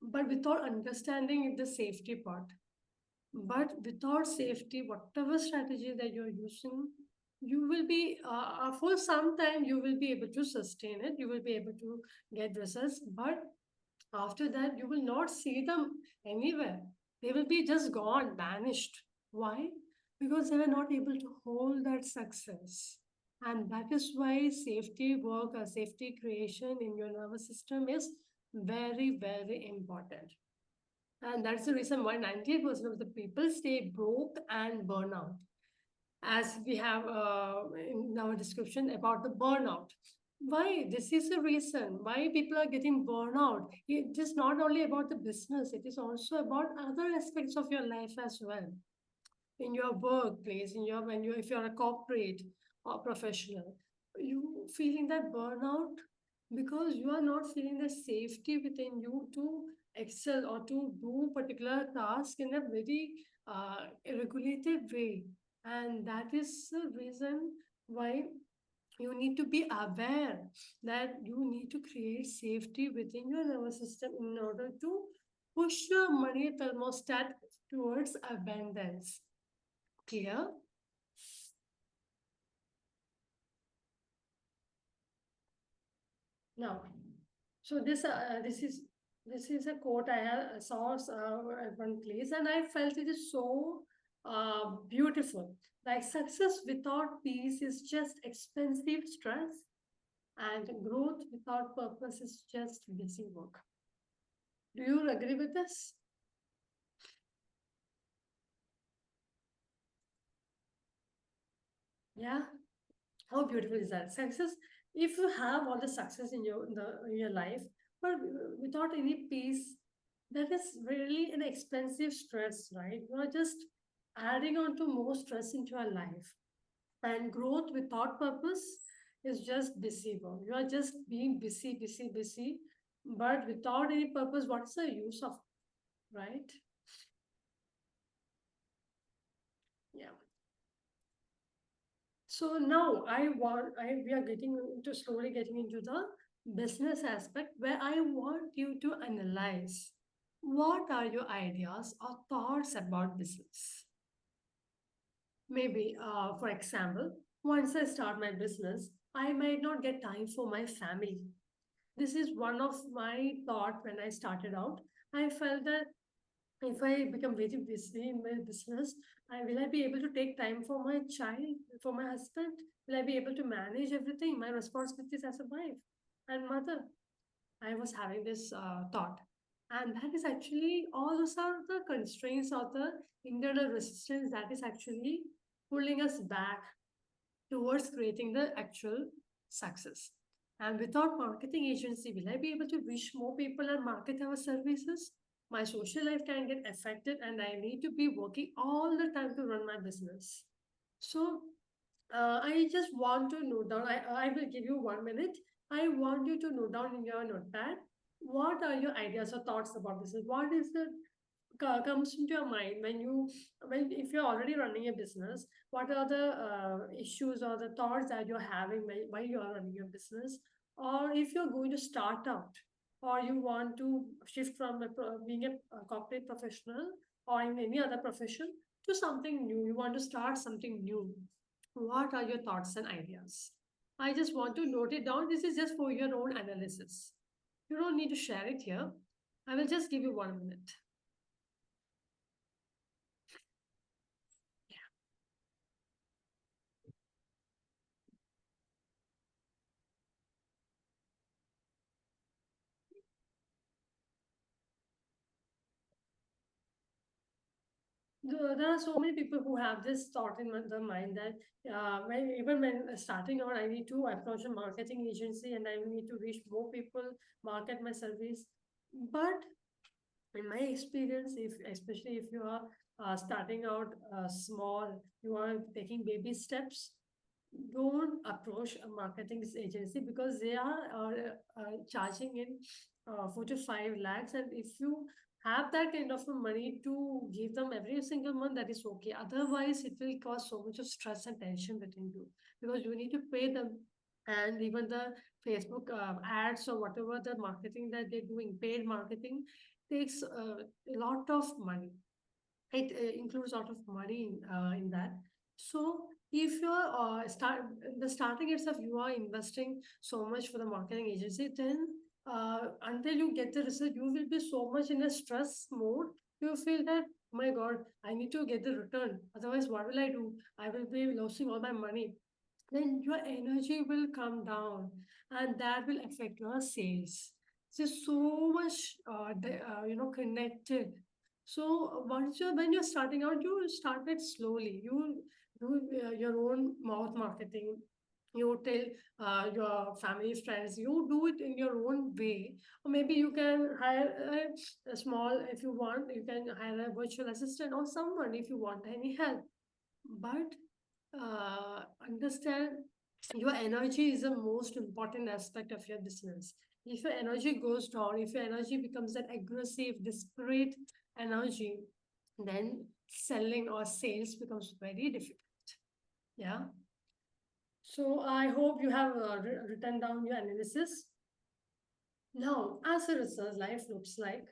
but without understanding the safety part. But without safety, whatever strategy that you're using, you will be, for some time, you will be able to sustain it. You will be able to get results. But after that, you will not see them anywhere. They will be just gone, vanished. Why? Because they were not able to hold that success. And that is why safety work or safety creation in your nervous system is very, very important. And that's the reason why 98% of the people stay broke and burn out. As we have in our description about the burnout. Why? This is the reason why people are getting burnout. It is not only about the business, it is also about other aspects of your life as well. In your workplace, if you're a corporate or professional, you feeling that burnout because you are not feeling the safety within you to excel or to do particular task in a very regulated way. And that is the reason why you need to be aware that you need to create safety within your nervous system in order to push your money thermostat towards abundance. Clear? Now, so this is a quote I saw at one place, and I felt it is so beautiful. Like success without peace is just expensive stress, and growth without purpose is just busy work. Do you agree with this? Yeah. How beautiful is that? Success, if you have all the success in your life, but without any peace, that is really an expensive stress, right? You are just adding on to more stress into your life. And growth without purpose is just busy work. You are just being busy, busy, busy, but without any purpose, what's the use of, right? Yeah. So now we are slowly getting into the business aspect where I want you to analyze what are your ideas or thoughts about business. Maybe, for example, once I start my business, I might not get time for my family. This is one of my thought when I started out. I felt that if I become very busy in my business, will I be able to take time for my child, for my husband? Will I be able to manage everything, my responsibilities as a wife and mother? I was having this thought. And that is actually, all those are the constraints or the internal resistance that is actually pulling us back towards creating the actual success. And without marketing agency, will I be able to reach more people and market our services? My social life can get affected and I need to be working all the time to run my business. So I just want to note down, I will give you 1 minute. I want you to note down in your notepad, what are your ideas or thoughts about this? What is the comes into your mind when if you're already running a business, what are the issues or the thoughts that you're having while you are running your business, or if you're going to start out or you want to shift from being a corporate professional or in any other profession to something new, you want to start something new, what are your thoughts and ideas? I just want to note it down. This is just for your own analysis. You don't need to share it here. I will just give you 1 minute. There are so many people who have this thought in their mind that even when starting out, I need to approach a marketing agency and I need to reach more people, market my service. But in my experience, especially if you are starting out small, you are taking baby steps, don't approach a marketing agency because they are charging in 4 to 5 lakhs. And if you have that kind of money to give them every single month, that is okay. Otherwise, it will cause so much of stress and tension within you because you need to pay them. And even the Facebook ads or whatever the marketing that they're doing, paid marketing, takes a lot of money. It includes a lot of money in that. So if you're the starting itself, you are investing so much for the marketing agency, then until you get the result, you will be so much in a stress mode. You feel that, my God, I need to get the return. Otherwise, what will I do? I will be losing all my money. Then your energy will come down, and that will affect your sales. It's so much, connected. So once when you're starting out, you start it slowly. You do your own mouth marketing. You tell your family, friends. You do it in your own way. Or maybe you can hire a small, if you want, you can hire a virtual assistant or someone if you want any help. But understand your energy is the most important aspect of your business. If your energy goes down, if your energy becomes that aggressive, desperate energy, then selling or sales becomes very difficult. Yeah. So I hope you have written down your analysis. Now, as a result, life looks like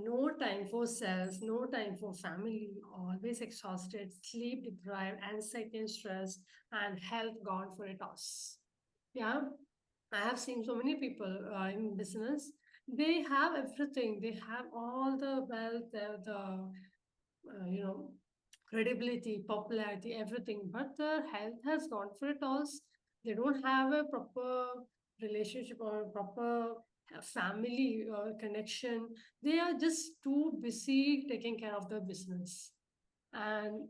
no time for self, no time for family, always exhausted, sleep deprived, anxiety and stress, and health gone for a toss. Yeah, I have seen so many people in business. They have everything. They have all the wealth, credibility, popularity, everything. But their health has gone for a toss. They don't have a proper relationship or a proper family connection. They are just too busy taking care of their business. And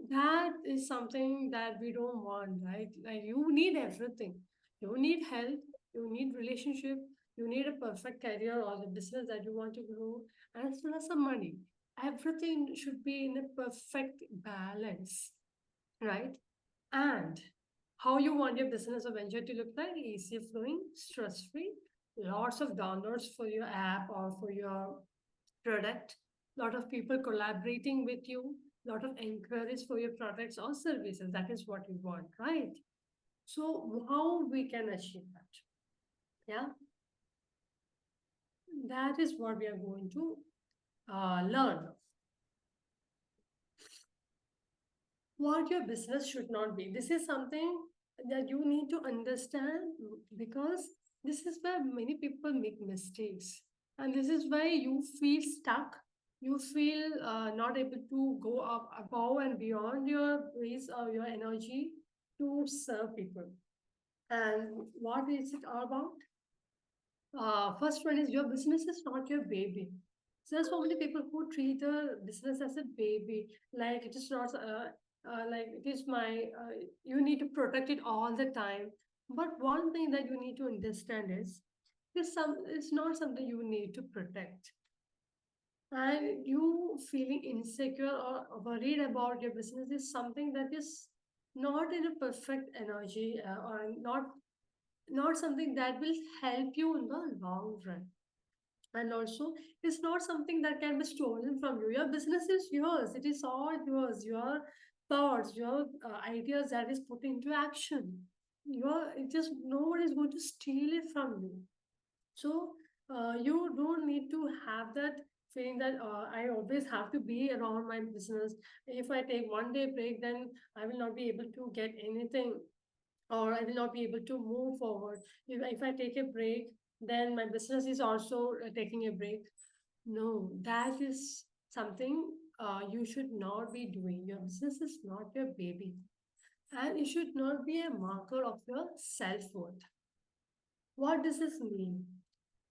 that is something that we don't want, right? Like you need everything. You need health, you need relationship, you need a perfect career or the business that you want to grow, as well as some money. Everything should be in a perfect balance, right? And how you want your business or venture to look like: easy flowing, stress-free, lots of downloads for your app or for your product, lot of people collaborating with you, lot of inquiries for your products or services. That is what you want, right? So how we can achieve that? Yeah, that is what we are going to learn. What your business should not be. This is something that you need to understand, because this is where many people make mistakes. And this is why you feel stuck. You feel not able to go up above and beyond your ways or your energy to serve people. And what is it all about? First one is, your business is not your baby. So there's so many people who treat a business as a baby, like it is not, like it is my, you need to protect it all the time. But one thing that you need to understand is, it's not something you need to protect. And you feeling insecure or worried about your business is something that is not in a perfect energy, or not something that will help you in the long run. And also, it's not something that can be stolen from you. Your business is yours. It is all yours. Your thoughts, your ideas that is put into action. It just nobody is going to steal it from you. So you don't need to have that feeling that I always have to be around my business. If I take 1 day break, then I will not be able to get anything, or I will not be able to move forward. If I take a break, then my business is also taking a break. No, that is something you should not be doing. Your business is not your baby, and it should not be a marker of your self-worth. What does this mean?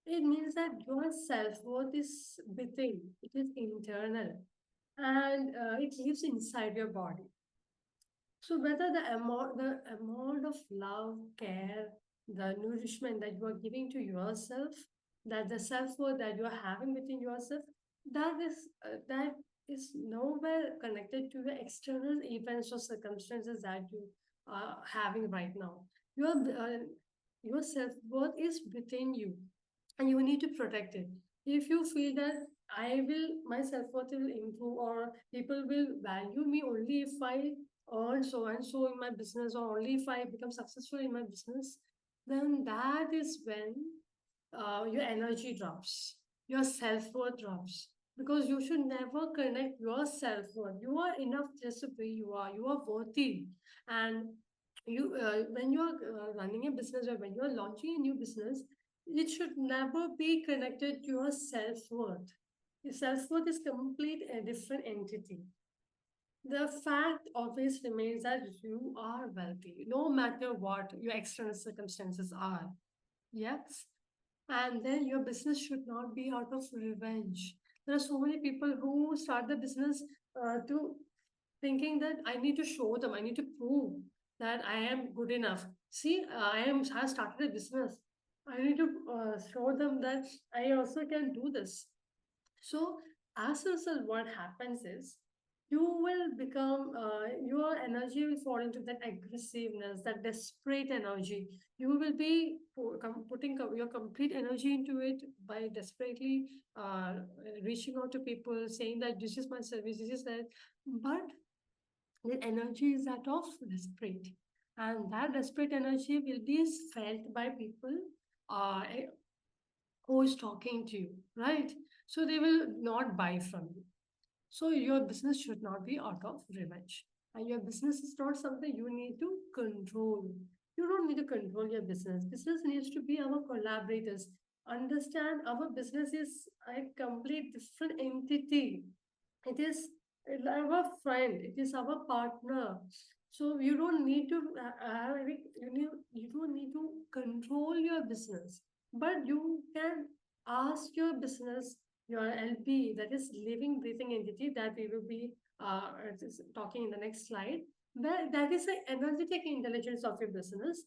It means that your self-worth is within, it is internal, and it lives inside your body. So whether the amount of love, care, the nourishment that you are giving to yourself, that the self-worth that you are having within yourself, that is nowhere connected to the external events or circumstances that you having right now. Your self-worth is within you, and you need to protect it. If you feel that my self-worth will improve, or people will value me only if I earn so and so in my business, or only if I become successful in my business, then that is when your energy drops, your self-worth drops. Because you should never connect your self-worth. You are enough just the way you are worthy. And when you're running a business, or when you're launching a new business, it should never be connected to your self-worth. Your self-worth is complete a different entity. The fact always remains that you are wealthy, no matter what your external circumstances are. Yes. And then your business should not be out of revenge. There are so many people who start the business to thinking that I need to show them, I need to prove that I am good enough. See, I started a business. I need to show them that I also can do this. So, as a result, what happens is you will become, your energy will fall into that aggressiveness, that desperate energy. You will be putting your complete energy into it by desperately reaching out to people, saying that this is my service, this is that. But the energy is that of desperate. And that desperate energy will be felt by people uh, who is talking to you, right? So they will not buy from you. So your business should not be out of revenge. And your business is not something you need to control. You don't need to control your business. Business needs to be our collaborators. Understand our business is a complete different entity. It is our friend. It is our partner. So you don't need to you don't need to control your business, but you can ask your business, your LP, that is living breathing entity, that we will be talking in the next slide. That is the energetic intelligence of your business,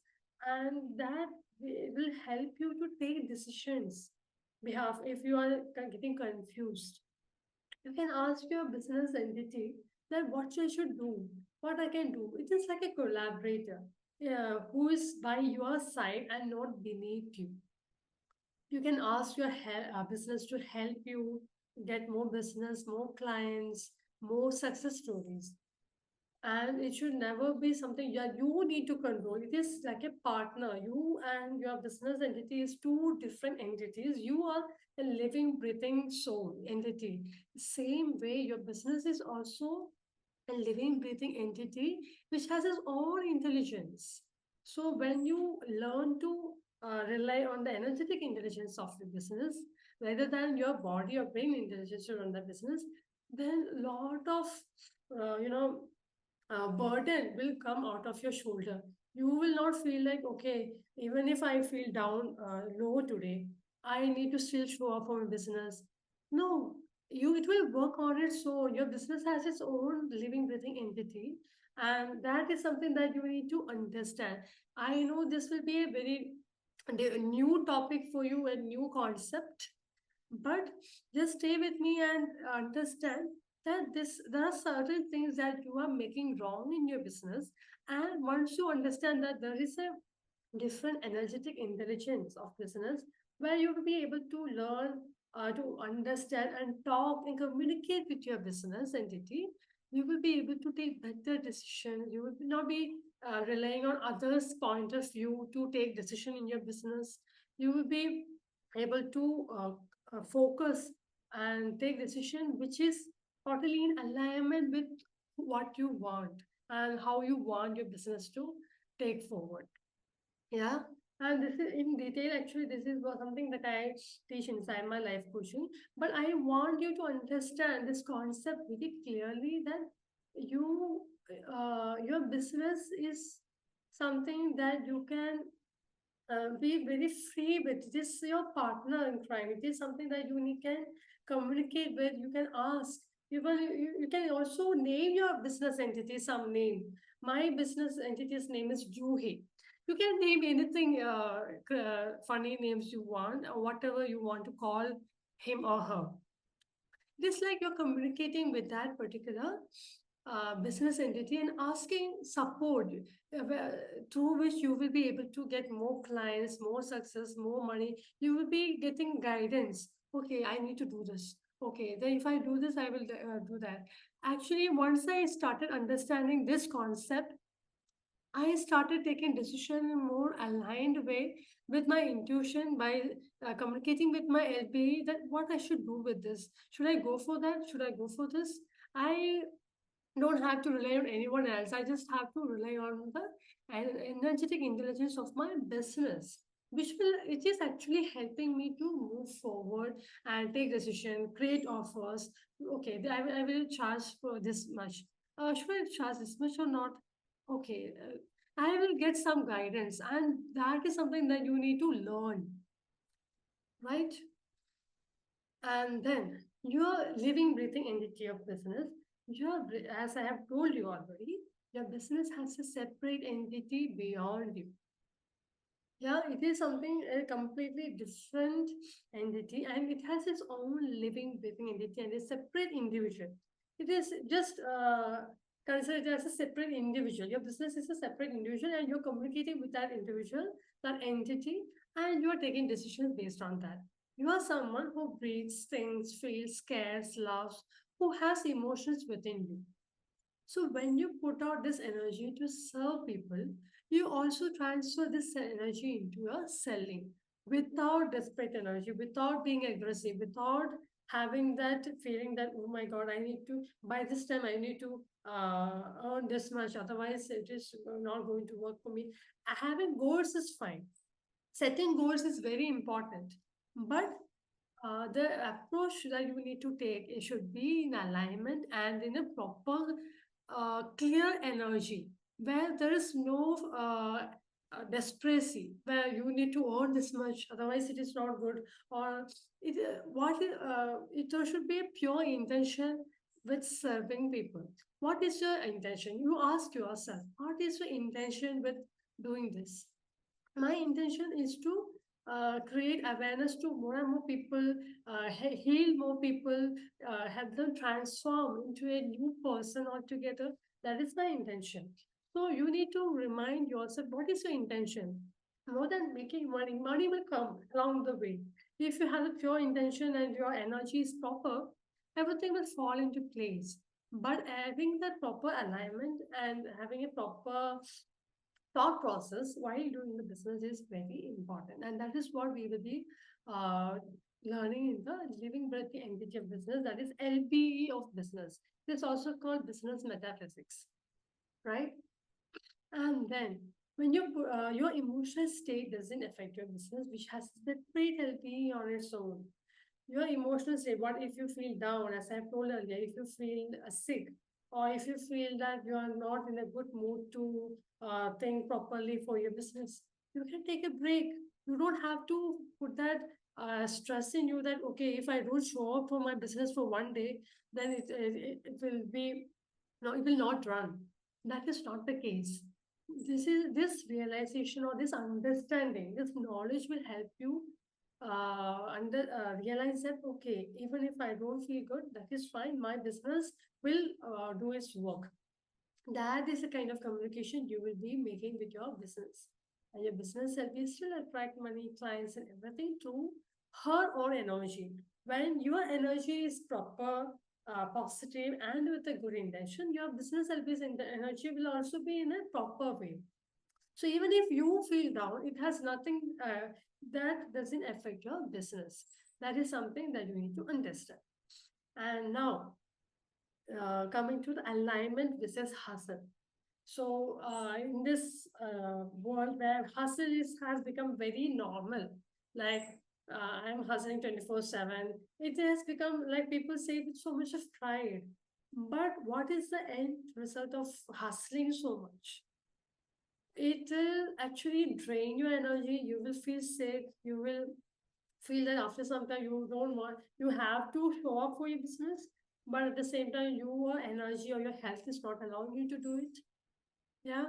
and that will help you to take decisions behalf if you are getting confused. You can ask your business entity that what I should do, what I can do. It is like a collaborator, who is by your side and not beneath you. You can ask your business to help you get more business, more clients, more success stories. And it should never be something that you need to control. It is like a partner. You and your business entity is two different entities. You are a living, breathing soul entity. Same way, your business is also a living, breathing entity which has its own intelligence. So when you learn to rely on the energetic intelligence of the business rather than your body or brain intelligence to run the business, then lot of burden will come out of your shoulder. You will not feel like, okay, even if I feel down, low today, I need to still show up for my business. No, it will work on its own. Your business has its own living, breathing entity, and that is something that you need to understand. I know this will be a very new topic for you, a new concept, but just stay with me and understand that there are certain things that you are making wrong in your business. And once you understand that there is a different energetic intelligence of business, where you will be able to learn, to understand and talk and communicate with your business entity, you will be able to take better decisions. You will not be relying on others' point of view to take decision in your business. You will be able to focus and take decision which is totally in alignment with what you want and how you want your business to take forward. Yeah. And this is in detail, actually, this is something that I teach inside my life coaching. But I want you to understand this concept very clearly, that your business is something that you can be very free with. It is your partner in crime. It is something that you can communicate with. You can ask. You can also name your business entity some name. My business entity's name is Juhi. You can name anything, funny names you want, or whatever you want to call him or her. It is like you're communicating with that particular business entity and asking support through which you will be able to get more clients, more success, more money. You will be getting guidance. Okay, I need to do this. Okay, then if I do this, I will do that. Actually, once I started understanding this concept, I started taking decision in a more aligned way with my intuition by communicating with my LPE that what I should do with this. Should I go for that? Should I go for this? I don't have to rely on anyone else. I just have to rely on the energetic intelligence of my business, which will it is actually helping me to move forward and take decision, create offers. Okay, I will charge for this much. Should I charge this much or not? Okay, I will get some guidance, and that is something that you need to learn, right? And then your living, breathing entity of business, as I have told you already, your business has a separate entity beyond you. Yeah, it is something a completely different entity, and it has its own living, breathing entity and a separate individual. It is just considered as a separate individual. Your business is a separate individual, and you're communicating with that individual, that entity, and you are taking decisions based on that. You are someone who breathes, thinks, feels, cares, loves, who has emotions within you. So when you put out this energy to serve people, you also transfer this energy into your selling without desperate energy, without being aggressive, without having that feeling that, oh my God, I need to, by this time, I need to earn this much. Otherwise, it is not going to work for me. Having goals is fine. Setting goals is very important. But the approach that you need to take, it should be in alignment and in a proper clear energy where there is no desperation, where you need to earn this much, otherwise it is not good. Or there should be a pure intention with serving people. What is your intention? You ask yourself, what is your intention with doing this? My intention is to create awareness to more and more people, heal more people, help them transform into a new person altogether. That is my intention. So you need to remind yourself what is your intention. More than making money, money will come along the way. If you have a pure intention and your energy is proper, everything will fall into place. But having that proper alignment and having a proper thought process while doing the business is very important, and that is what we will be uh, learning in the living breathing entity of business, that is LBE of business. It's also called business metaphysics, right? And then when your emotional state doesn't affect your business, which has separate LBE on its own. Your emotional state, what if you feel down, as I've told earlier, if you feel sick, or if you feel that you are not in a good mood to think properly for your business, you can take a break. You don't have to put that stress in you that, okay, if I don't show up for my business for one day, then it will be, no, it will not run. That is not the case. This realization or this understanding, this knowledge will help you realize that, okay, even if I don't feel good, that is fine. My business will do its work. That is the kind of communication you will be making with your business. And your business will be still attract money, clients, and everything through her own energy. When your energy is proper, positive, and with a good intention, your business LP's in the energy will also be in a proper way. So even if you feel down, it has nothing that doesn't affect your business. That is something that you need to understand. And now, coming to the alignment versus hustle. So in this world where has become very normal, like I'm hustling 24/7, it has become like people say with so much of pride. But what is the end result of hustling so much? It will actually drain your energy. You will feel sick. You will feel that after some time you don't want, you have to show up for your business, but at the same time, your energy or your health is not allowing you to do it. Yeah.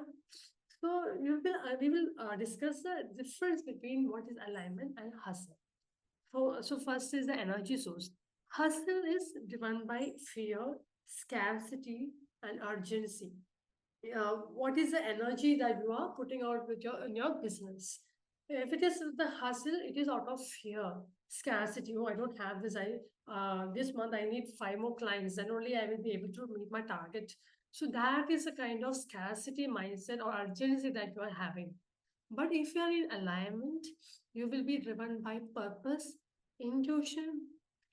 So we will discuss the difference between what is alignment and hustle. So first is the energy source. Hustle is driven by fear, scarcity, and urgency. What is the energy that you are putting out with in your business? If it is the hustle, it is out of fear, scarcity. Oh, I don't have this. This month I need 5 more clients, then only I will be able to meet my target. So that is a kind of scarcity mindset or urgency that you are having. But if you are in alignment, you will be driven by purpose, intuition,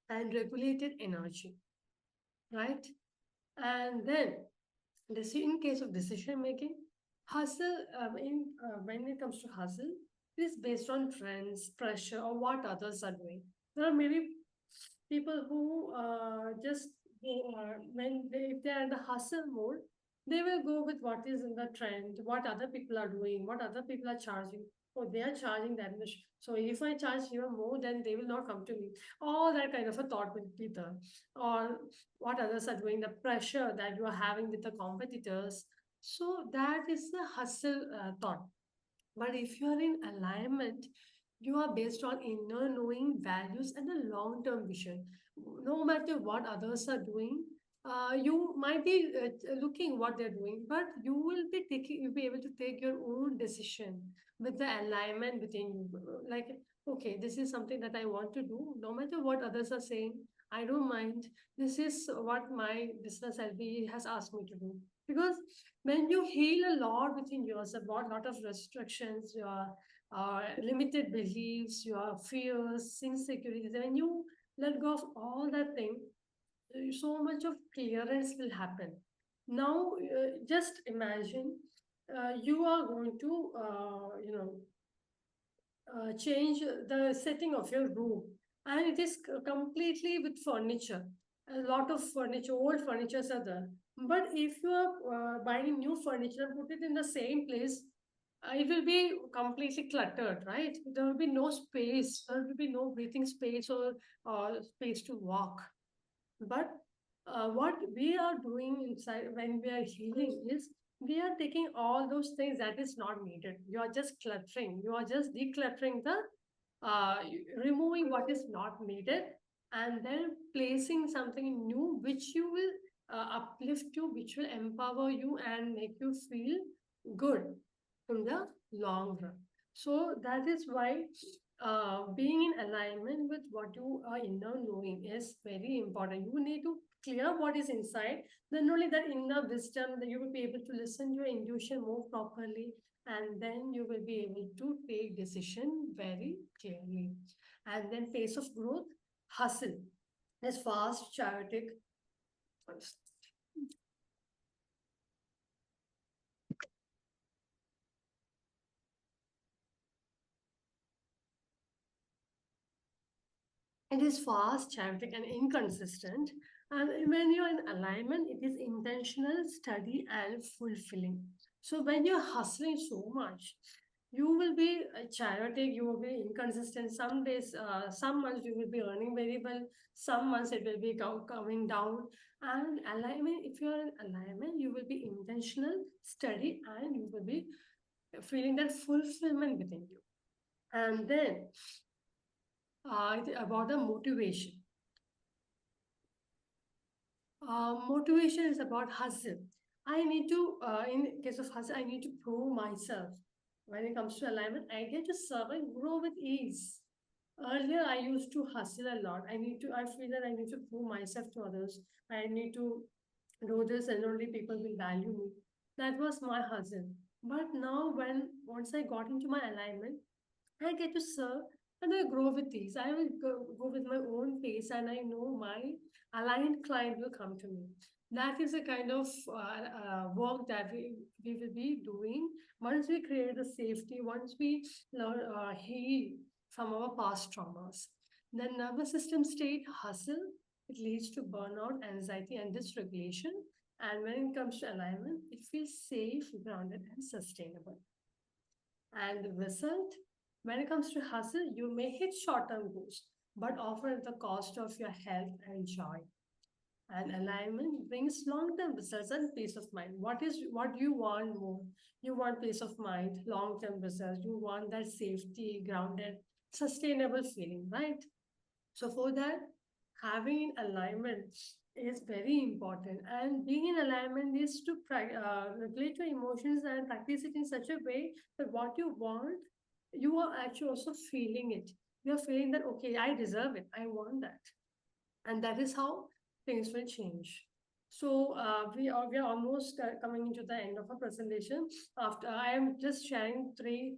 and regulated energy, right? And then this, in case of decision making, hustle, when it comes to hustle, it is based on trends, pressure, or what others are doing. There are many people who just go, when they, if they are in the hustle mode, they will go with what is in the trend, what other people are doing, what other people are charging. Oh, they are charging that much. So if I charge even more, then they will not come to me. All that kind of a thought will be there. Or what others are doing, the pressure that you are having with the competitors. So that is the hustle thought. But if you are in alignment, you are based on inner knowing, values, and a long term vision. No matter what others are doing, you might be looking what they're doing, but you will be taking, you'll be able to take your own decision with the alignment within you. Like, okay, this is something that I want to do, no matter what others are saying. I don't mind. This is what my business LB has asked me to do. Because when you heal a lot within yourself, what lot of restrictions, your limited beliefs, your fears, insecurities, when you let go of all that thing, so much of clearance will happen. Now, just imagine you are going to, change the setting of your room, and it is completely with furniture. A lot of furniture, old furnitures are there. But if you are buying new furniture and put it in the same place, it will be completely cluttered, right? There will be no space. There will be no breathing space or space to walk. But what we are doing inside when we are healing is we are taking all those things that is not needed. You are just cluttering. You are just decluttering the, uh, removing what is not needed, and then placing something new which you will uplift you, which will empower you and make you feel good in the long run. So that is why being in alignment with what you are inner knowing is very important. You need to clear what is inside. Then only that inner wisdom that you will be able to listen to your intuition more properly, and then you will be able to take decision very clearly. And then pace of growth, hustle is fast, chaotic. It is fast, chaotic, and inconsistent. And when you're in alignment, it is intentional, steady, and fulfilling. So when you're hustling so much, you will be chaotic, you will be inconsistent. Some days, some months you will be earning very well, some months it will be coming down. And alignment, if you're in alignment, you will be intentional, steady, and you will be feeling that fulfillment within you. And then about the motivation. Motivation is about hustle. I need to, in case of hustle, I need to prove myself. When it comes to alignment, I get to serve and grow with ease. Earlier, I used to hustle a lot. I feel that I need to prove myself to others. I need to do this and only people will value me. That was my hustle. But now, once I got into my alignment, I get to serve and I grow with these. I will go with my own pace, and I know my aligned client will come to me. That is a kind of work that we will be doing once we create the safety, once we learn, heal from our past traumas. The nervous system state hustle, it leads to burnout, anxiety, and dysregulation. And when it comes to alignment, it feels safe, grounded, and sustainable. And the result, when it comes to hustle, you may hit short-term goals, but often at the cost of your health and joy. And alignment brings long-term results and peace of mind. What you want more? You want peace of mind, long-term results. You want that safety, grounded, sustainable feeling, right? So for that, having alignment is very important. And being in alignment is to regulate your emotions and practice it in such a way that what you want, you are actually also feeling it. You're feeling that, okay, I deserve it. I want that. And that is how things will change. So we are almost coming into the end of our presentation. After I am just sharing three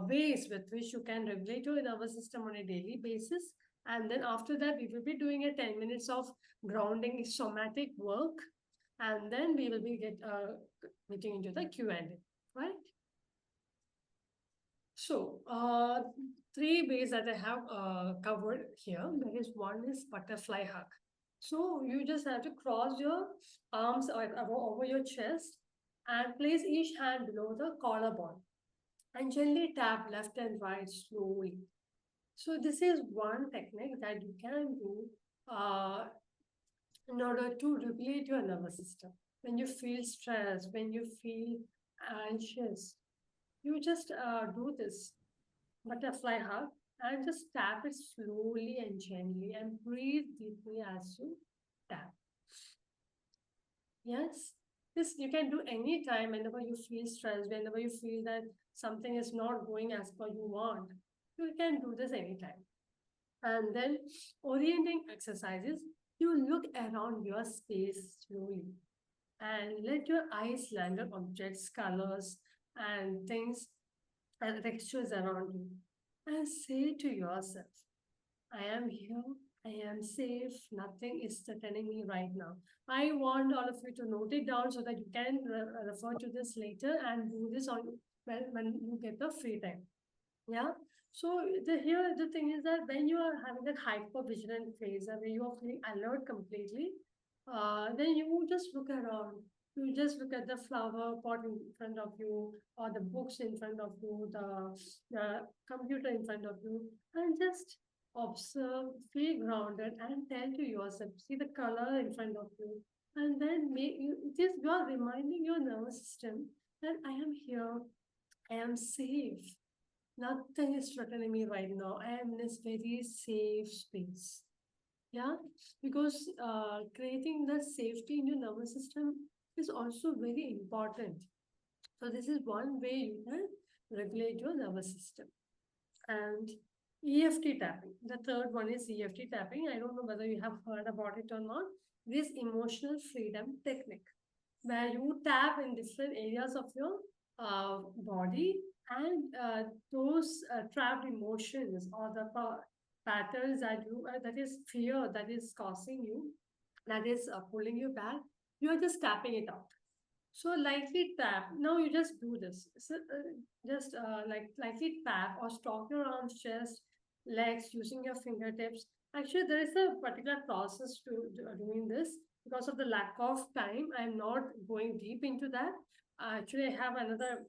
ways with which you can regulate your nervous system on a daily basis. And then after that, we will be doing a 10 minutes of grounding somatic work. And then we will be getting into the Q&A, right? So, three ways that I have covered here. There is one is butterfly hug. So you just have to cross your arms over your chest and place each hand below the collarbone and gently tap left and right slowly. So this is one technique that you can do in order to regulate your nervous system. When you feel stressed, when you feel anxious, you just do this butterfly hug and just tap it slowly and gently and breathe deeply as you tap. Yes, this you can do anytime whenever you feel stressed, whenever you feel that something is not going as per you want. You can do this anytime. And then orienting exercises, you look around your space slowly and let your eyes land on objects, colors, and things and textures around you. And say to yourself, I am here, I am safe, nothing is threatening me right now. I want all of you to note it down so that you can refer to this later and do this on when you get the free time. Yeah. So here the thing is that when you are having that hypervigilant phase where you are feeling alert completely, then you just look around. You just look at the flower pot in front of you, or the books in front of you, the computer in front of you, and just observe, feel grounded, and tell to yourself, see the color in front of you, and then it is you are reminding your nervous system that I am here, I am safe. Nothing is threatening me right now. I am in this very safe space. Yeah, because creating the safety in your nervous system is also very important. So this is one way you can regulate your nervous system. And EFT tapping. The third one is EFT tapping. I don't know whether you have heard about it or not. This emotional freedom technique, where you tap in different areas of your body and those trapped emotions or the patterns that you that is fear that is causing you, that is pulling you back, you are just tapping it out. So lightly tap. Now you just do this. So, just like lightly tap or stroke your arms, chest, legs using your fingertips. Actually, there is a particular process to doing this. Because of the lack of time, I'm not going deep into that. Actually, I have another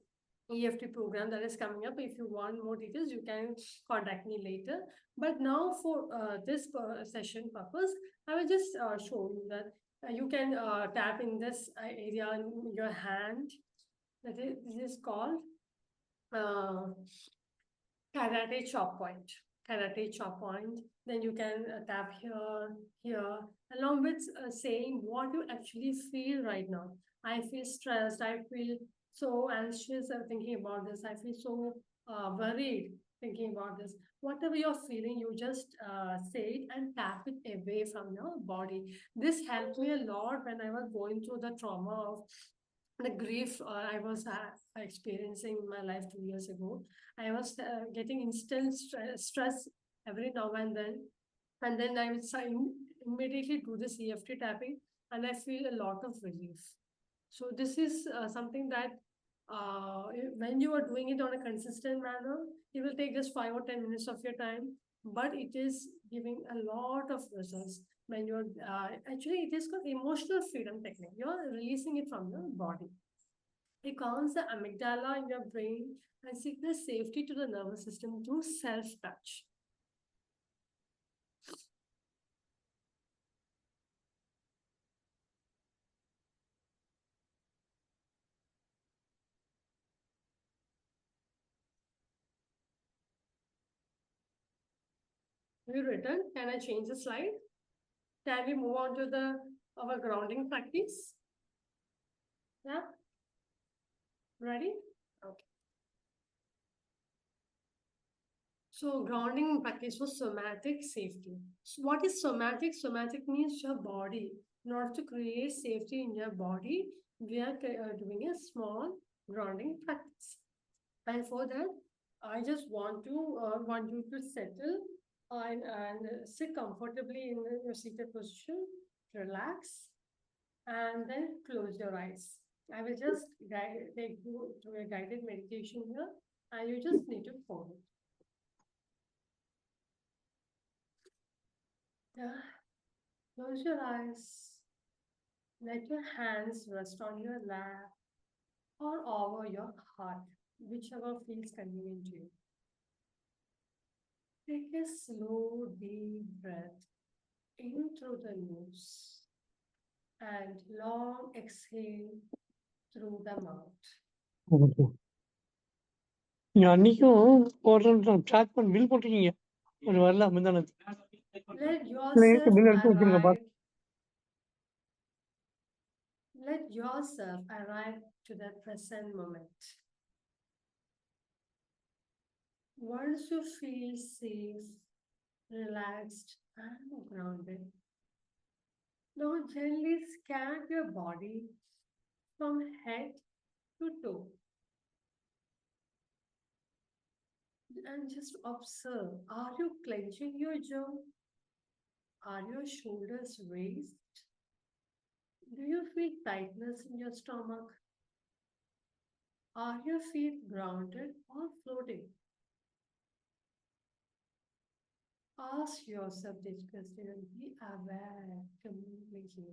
EFT program that is coming up. If you want more details, you can contact me later. But now for this session purpose, I will just show you that you can tap in this area in your hand. This is called uh, karate chop point. Karate chop point. Then you can tap here, here, along with saying what you actually feel right now. I feel stressed. I feel so anxious thinking about this. I feel so worried thinking about this. Whatever you're feeling, you just say it and tap it away from your body. This helped me a lot when I was going through the trauma of the grief I was experiencing in my life 2 years ago. I was getting instant stress every now and then. And then I would immediately do this EFT tapping and I feel a lot of relief. So this is something that when you are doing it on a consistent manner, it will take just 5 or 10 minutes of your time, but it is giving a lot of results when you're actually it is called emotional freedom technique. You're releasing it from your body. It calms the amygdala in your brain and signals safety to the nervous system through self-touch. Have you written? Can I change the slide? Can we move on to our grounding practice? Yeah? Ready? Okay. So grounding practice for somatic safety. So what is somatic? Somatic means your body. In order to create safety in your body, we are doing a small grounding practice. And for that, I just want you to settle and sit comfortably in your seated position, relax, and then close your eyes. I will just take you to a guided meditation here, and you just need to follow. Yeah. Close your eyes. Let your hands rest on your lap or over your heart, whichever feels convenient to you. Take a slow, deep breath in through the nose and long exhale through the mouth. அன்னைக்கும் போடுறோம் charge பண்ணி bill போட்டிருக்கீங்க ஒரு வரல முந்தானது Let yourself bill எடுத்து வச்சிருங்க arrive. Let yourself arrive to the present moment. Once you feel safe, relaxed, and grounded, now gently scan your body from head to toe. And just observe, are you clenching your jaw? Are your shoulders raised? Do you feel tightness in your stomach? Are your feet grounded or floating? Ask yourself this question and be aware completely.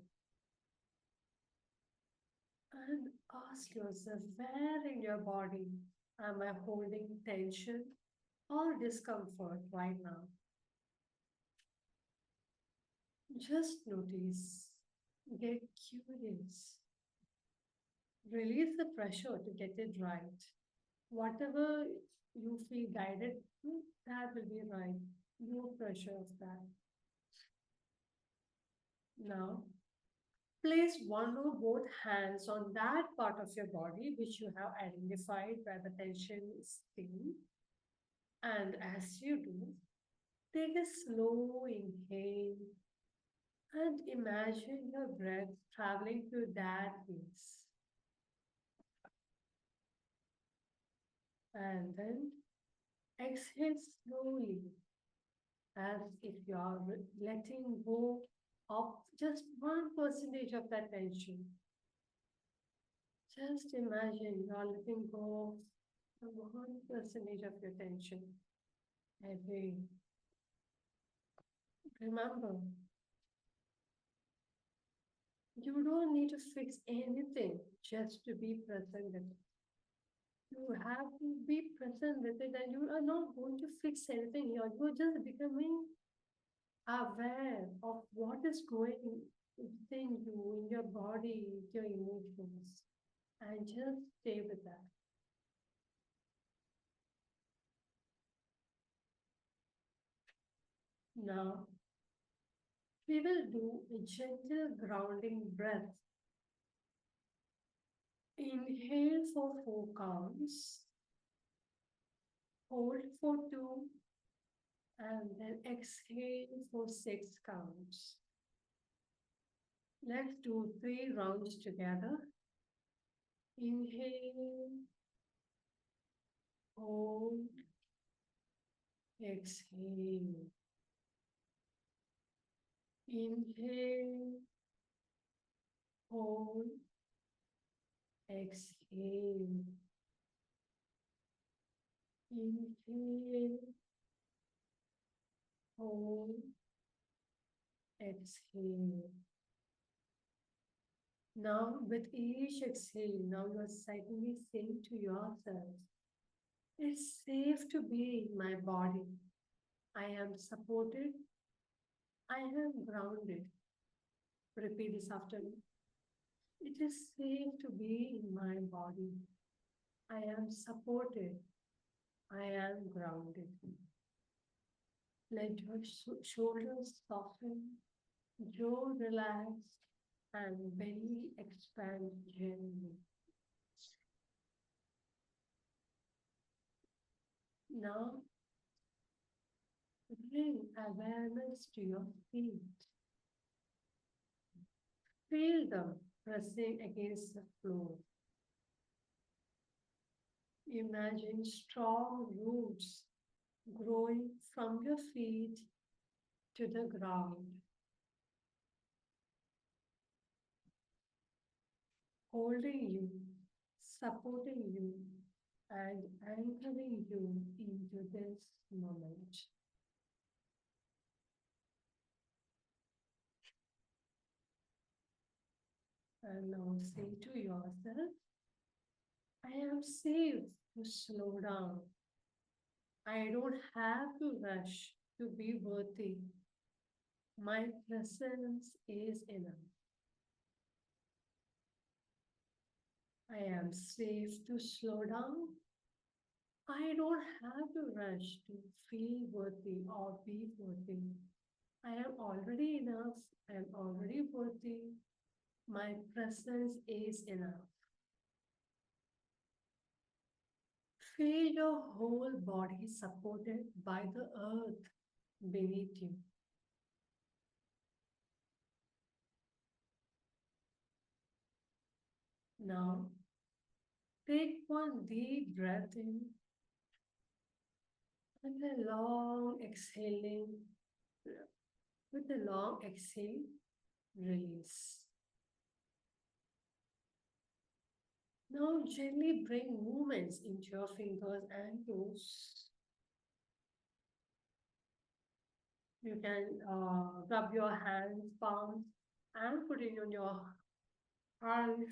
And ask yourself, where in your body am I holding tension or discomfort right now? Just notice, get curious. Release the pressure to get it right. Whatever you feel guided to, that will be right. No pressure of that. Now, place one or both hands on that part of your body which you have identified where the tension is seen. And as you do, take a slow inhale and imagine your breath traveling to that place. And then exhale slowly as if you are letting go of just 1% of that tension. Just imagine you are letting go of 1% of your tension away. Remember, you don't need to fix anything just to be present with it. You have to be present with it, and you are not going to fix anything here. You're just becoming aware of what is going within you, in your body, your emotions, and just stay with that. Now, we will do a gentle grounding breath. Inhale for 4 counts, hold for 2, and then exhale for 6 counts. Let's do 3 rounds together. Inhale, hold, exhale. Inhale, hold, exhale. Inhale, hold, exhale. Now, with each exhale, now you are silently saying to yourself, it's safe to be in my body. I am supported. I am grounded. Repeat this after me. It is safe to be in my body. I am supported. I am grounded. Let your shoulders soften. jaw relaxed, and belly expand gently. Now, bring awareness to your feet. Feel them pressing against the floor. Imagine strong roots growing from your feet to the ground, holding you, supporting you, and anchoring you into this moment. And now say to yourself, I am safe to slow down. I don't have to rush to be worthy. My presence is enough. I am safe to slow down. I don't have to rush to feel worthy or be worthy. I am already enough. I am already worthy. My presence is enough. Feel your whole body supported by the earth beneath you. Now, take one deep breath in and a long exhaling. With a long exhale, release. Now, gently bring movements into your fingers and toes. You can rub your hands, palms, and put it on your arms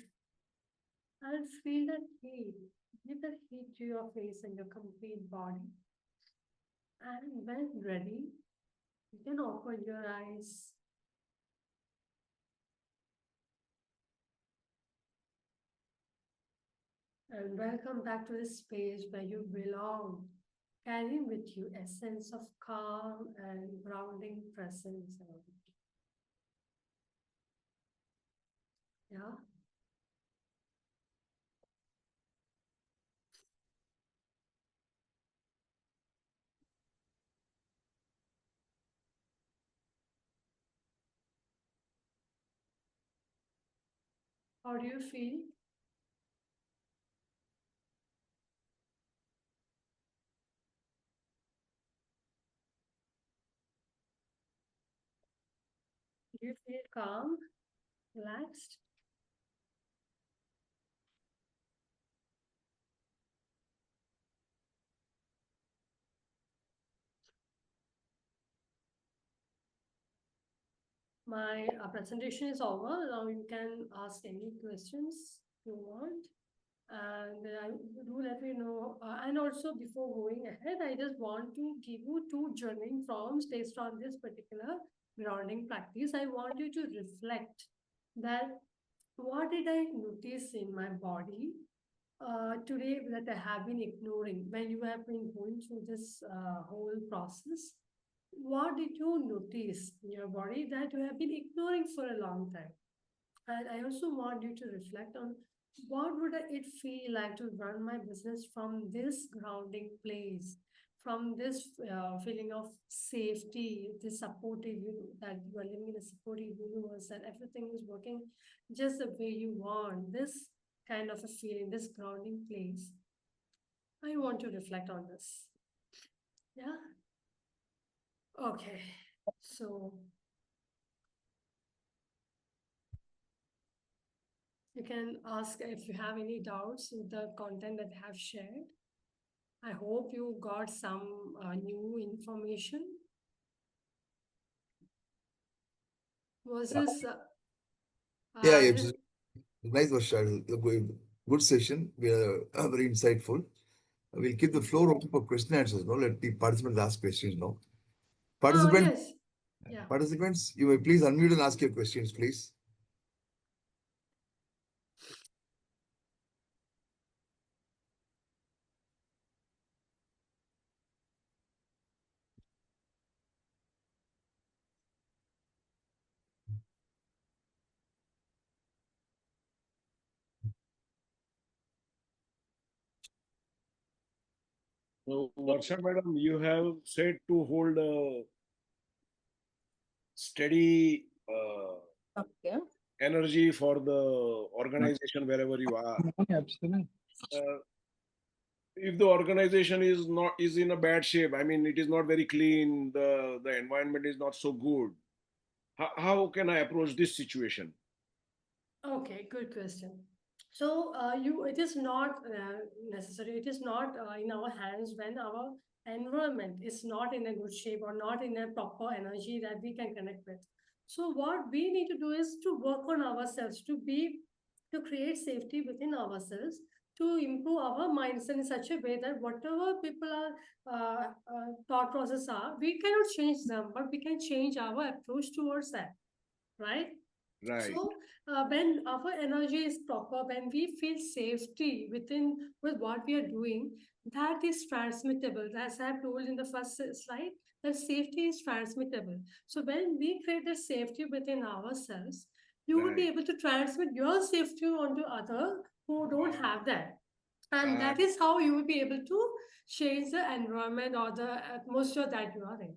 and feel that heat. Give that heat to your face and your complete body. And when ready, you can open your eyes. And welcome back to this space where you belong, carrying with you a sense of calm and grounding presence. Yeah. How do you feel? Do you feel calm, relaxed? My presentation is over. Now you can ask any questions you want. And do let me know. And also, before going ahead, I just want to give you two journaling prompts based on this particular grounding practice. I want you to reflect that what did I notice in my body today that I have been ignoring when you have been going through this whole process. What did you notice in your body that you have been ignoring for a long time? And I also want you to reflect on what would it feel like to run my business from this grounding place, from this feeling of safety, this supportive, that you are living in a supportive universe and everything is working just the way you want. This kind of a feeling, this grounding place. I want to reflect on this. Yeah. Okay. So you can ask if you have any doubts with the content that I have shared. I hope you got some new information. Was this? Yeah, yeah, This nice, Varsha. Good session. We are very insightful. We'll keep the floor open for question and answers. No, let the participants ask questions. No, participants, yes. Yeah. participants, you may please unmute and ask your questions, please. So, Varsha madam, you have said to hold a steady energy for the organization wherever you are. Uh, if the organization is in a bad shape, I mean, it is not very clean, the environment is not so good. How can I approach this situation? Okay, good question. So, it is not necessary. It is not in our hands when our environment is not in a good shape or not in a proper energy that we can connect with. So, what we need to do is to work on ourselves, to create safety within ourselves, to improve our mindset in such a way that whatever people are thought process are, we cannot change them, but we can change our approach towards that, right? Right, So, when our energy is proper, when we feel safety with what we are doing, that is transmittable. As I have told in the first slide, that safety is transmittable. So, when we create the safety within ourselves, you will be right. able to transmit your safety onto other who don't have that. And Uh, that is how you will be able to change the environment or the atmosphere that you are in.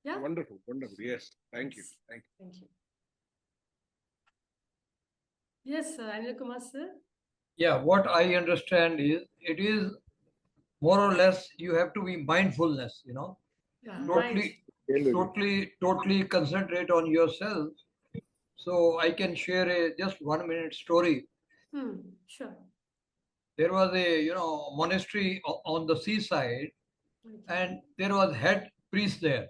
Yeah. Wonderful, wonderful. Yes, thank you. Yes. Thank you. Thank you. Yes, sir. Anil Kumar, sir. Yeah, what I understand is it is more or less you have to be mindfulness, Yeah, right. totally concentrate on yourself. So I can share a just 1 minute story. Sure. There was a monastery on the seaside, Okay. and there was head priest there.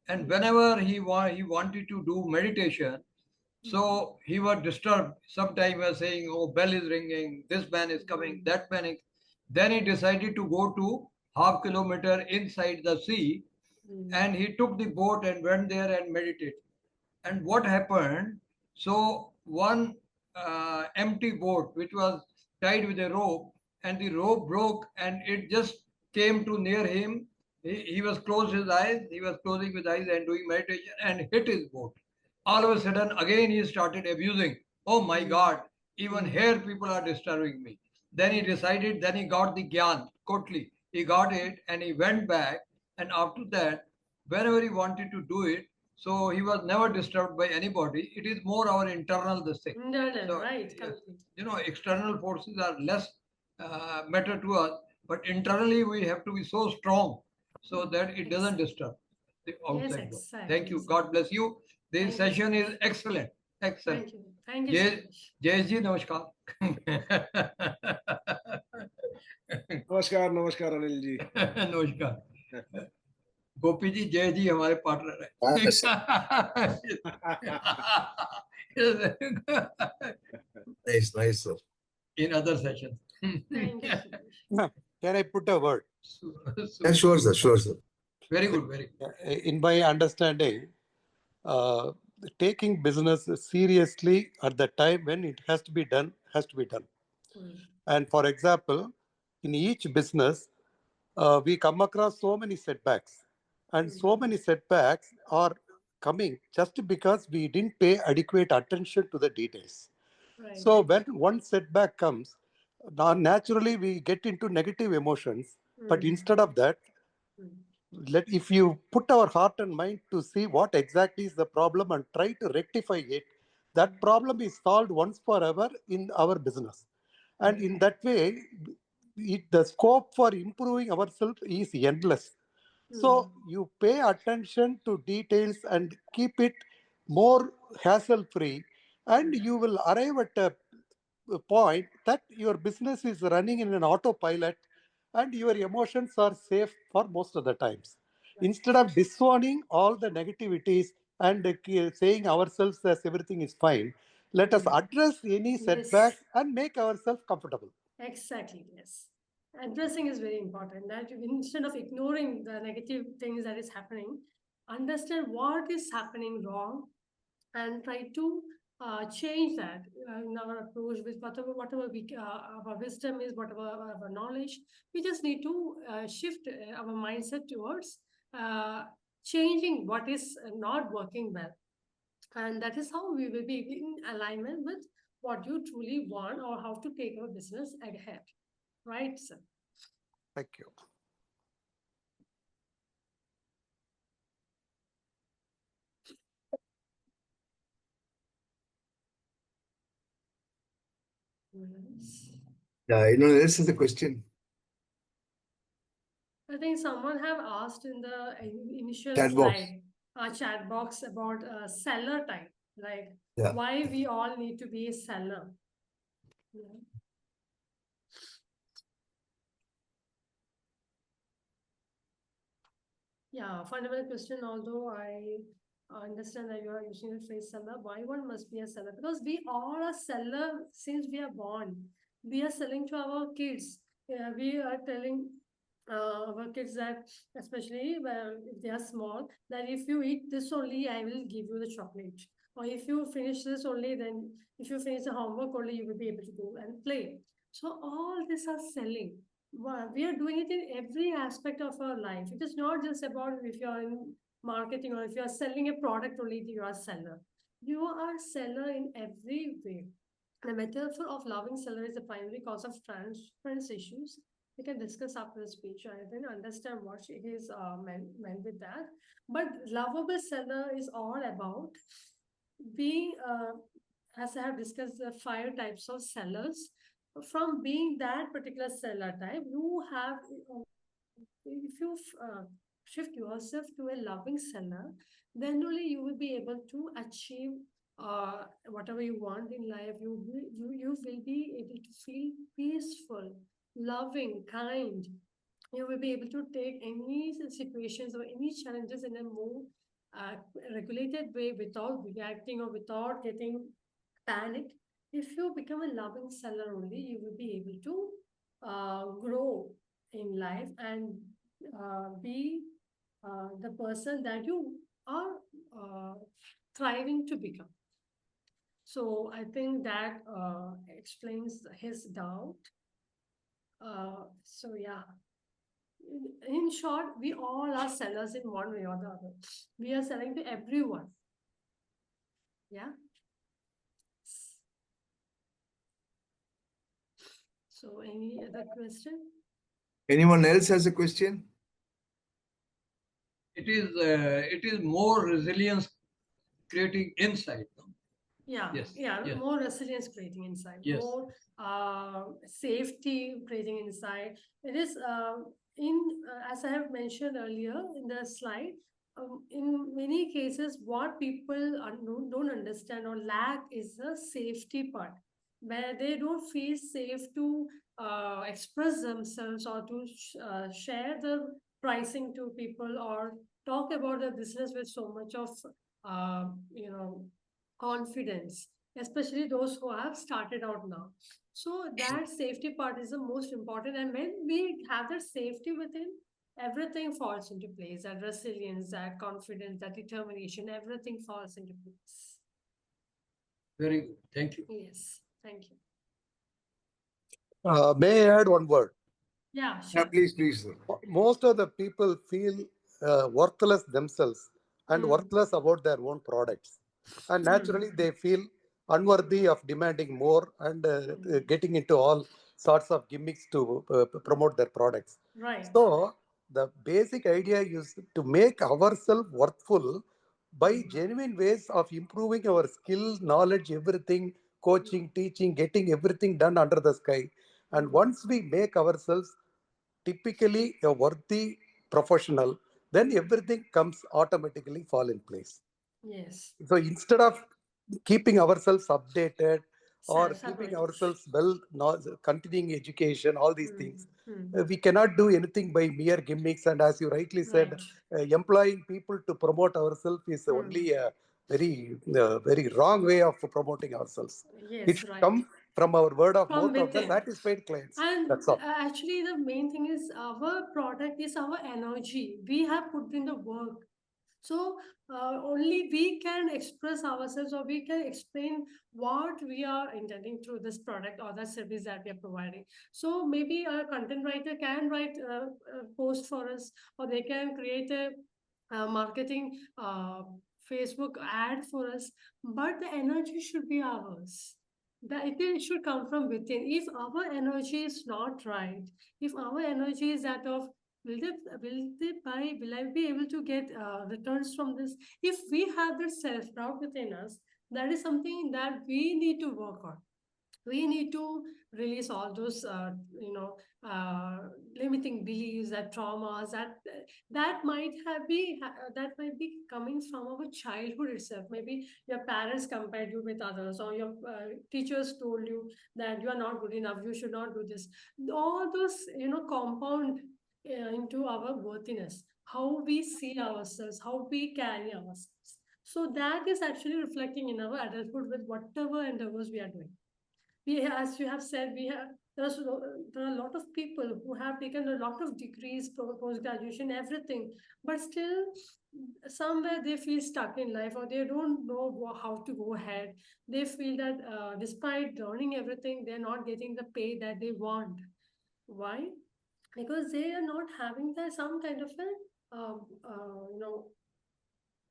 And Hmm. whenever he wanted to do meditation, so he was disturbed. Sometime he was saying, "Oh, bell is ringing. This man is coming. That man is." Then he decided to go to half kilometer inside the sea, and he took the boat and went there and meditated. And what happened? So one empty boat which was tied with a rope, and the rope broke, and it just came to near him. He was closed his eyes. He was closing his eyes and doing meditation, and hit his boat. All of a sudden, again he started abusing. Oh my God! Even here people are disturbing me. Then he decided. Then he got the gyan totally. He got it, and he went back. And after that, whenever he wanted to do it, so he was never disturbed by anybody. It is more our internal this thing. Internal, So right? yes, Complete. external forces are less matter to us, but internally we have to be so strong so that it doesn't disturb the Yes, outside world. exactly. Thank you. God bless you. This Thank you so session is much. excellent. Excellent. Thank you. Thank you so Jay much. Jayji, namaskar. नमस्कार नमस्कार अनिल जी. नमस्कार. गोपी जी जय जी हमारे partner है. Nice, sir. In other sessions. Thank you so much. Can I put a word? Yeah, sure, sir. Very good, very good. In my understanding, taking business seriously at the time when it has to be done, has to be done. And for example, in each business, we come across so many setbacks. And so many setbacks are coming just because we didn't pay adequate attention to the details. Right. So when one setback comes, now naturally we get into negative emotions. But instead of that, if you put our heart and mind to see what exactly is the problem and try to rectify it, that problem is solved once forever in our business. And in that way, the scope for improving ourselves is endless. So you pay attention to details and keep it more hassle-free, and you will arrive at a point that your business is running in an autopilot and your emotions are safe for most of the times. Instead of disowning all the negativities and saying ourselves as everything is fine, let us address any setback and make ourselves comfortable. Exactly, yes. Addressing is very important. That instead of ignoring the negative things that is happening, understand what is happening wrong and try to change that in our approach with whatever our wisdom is, whatever our knowledge. We just need to shift our mindset towards uh, changing what is not working well, and that is how we will be in alignment with what you truly want or how to take our business ahead. Right, sir? Thank you. Yes. Yeah, anyone else has a question? I think someone have asked in the initial Chat box. slide, chat box about seller type, like Yeah. why we all need to be a seller. Yeah. Yeah, fundamental question, although I understand that you are using the phrase seller, why one must be a seller? Because we are a seller since we are born. We are selling to our kids. We are telling our kids that, especially if they are small, that if you eat this only, I will give you the chocolate. Or if you finish this only, then if you finish the homework only, you will be able to go and play. So all this are selling. We are doing it in every aspect of our life. It is not just about if you are in marketing or if you are selling a product only, you are a seller. You are a seller in every way. The metaphor of loving seller is the primary cause of transference issues. We can discuss after the speech. I didn't understand what she is meant with that. But lovable seller is all about being, as I have discussed, the 5 types of sellers. From being that particular seller type, you have, if you shift yourself to a loving seller, then only you will be able to achieve whatever you want in life. You will be able to feel peaceful, loving, kind. You will be able to take any situations or any challenges in a more uh, regulated way without reacting or without getting panicked. If you become a loving seller only, you will be able to grow in life and be the person that you are thriving to become. So I think that explains his doubt. So yeah, in short, we all are sellers in one way or the other. We are selling to everyone. Yeah. So any other question? Anyone else has a question? It is more resilience creating inside. Yeah, Yes, yeah, yes. more resilience creating inside, Yes. more safety creating inside. It is as I have mentioned earlier in the slide, in many cases, what people don't understand or lack is the safety part, where they don't feel safe to express themselves or to share the pricing to people or talk about the business with so much of uh, you know confidence, especially those who have started out now. So that safety part is the most important. And when we have that safety within, everything falls into place. That resilience, that confidence, that determination, everything falls into place. Very good. Thank you. Yes, thank you. May I add one word? Yeah, Yeah, sure. please, sir. Most of the people feel worthless themselves and worthless about their own products. And naturally, they feel unworthy of demanding more and getting into all sorts of gimmicks to promote their products. Right. So, the basic idea is to make ourselves worthful by genuine ways of improving our skill, knowledge, everything, coaching, teaching, getting everything done under the sky. And once we make ourselves typically a worthy professional, then everything comes automatically fall in place. Yes. So instead of keeping ourselves updated or keeping Separate. ourselves well, continuing education, all these things, we cannot do anything by mere gimmicks. And as you rightly said, employing people to promote ourselves is only a very wrong way of promoting ourselves. Yes, It should right. come from our word of From mouth of the within. satisfied clients. And That's all. actually, the main thing is our product is our energy. We have put in the work. So only we can express ourselves or we can explain what we are intending through this product or the service that we are providing. So maybe a content writer can write a post for us, or they can create a marketing Facebook ad for us, but the energy should be ours. That it should come from within. If our energy is not right, if our energy is that of will I be able to get returns from this? If we have this self doubt within us, that is something that we need to work on. We need to release all those limiting beliefs, that traumas, that might be coming from our childhood itself. Maybe your parents compared you with others, or your teachers told you that you are not good enough, you should not do this. All those compound into our worthiness, how we see ourselves, how we carry ourselves. So that is actually reflecting in our adulthood with whatever endeavors we are doing. As you have said, there are a lot of people who have taken a lot of degrees, post graduation, everything, but still somewhere they feel stuck in life, or they don't know how to go ahead. They feel that despite learning everything, they're not getting the pay that they want. Why? Because they are not having some kind of a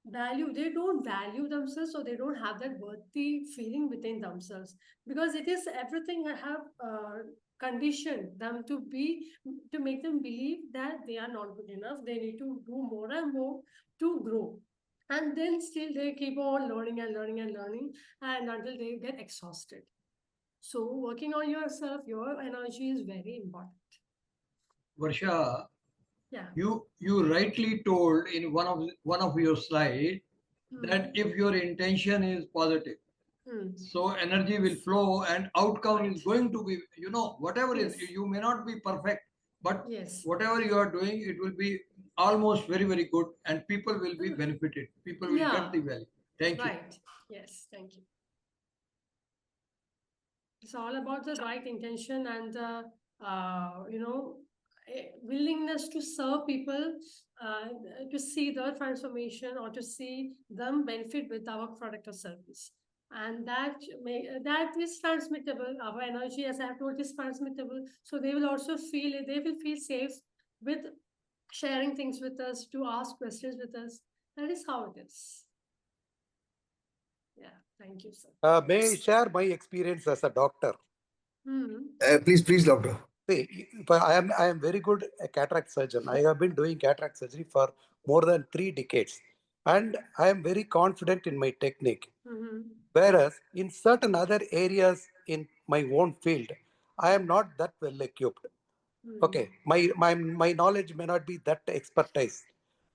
value. They don't value themselves, so they don't have that worthy feeling within themselves, because it is everything I have conditioned them to make them believe that they are not good enough, they need to do more and more to grow. And then still they keep on learning and learning and learning, and until they get exhausted. So working on yourself, your energy is very important. Varsha, Yeah. you rightly told in one of your slide that if your intention is positive, so energy will flow and outcome is going to be, whatever is, you may not be perfect, but whatever you are doing, it will be almost very, very good, and people will be benefited. People will get the value. Thank you. Right. Yes, thank you. It's all about the right intention and willingness to serve people, to see their transformation or to see them benefit with our product or service. And that is transmittable. Our energy, as I have told, is transmittable. So they will also feel it. They will feel safe with sharing things with us, to ask questions with us. That is how it is. Yeah, thank you, sir. May I share my experience as a doctor? Please, doctor. See, I am very good a cataract surgeon. I have been doing cataract surgery for more than 3 decades, and I am very confident in my technique. Whereas in certain other areas in my own field, I am not that well equipped. Okay, my knowledge may not be that expertise.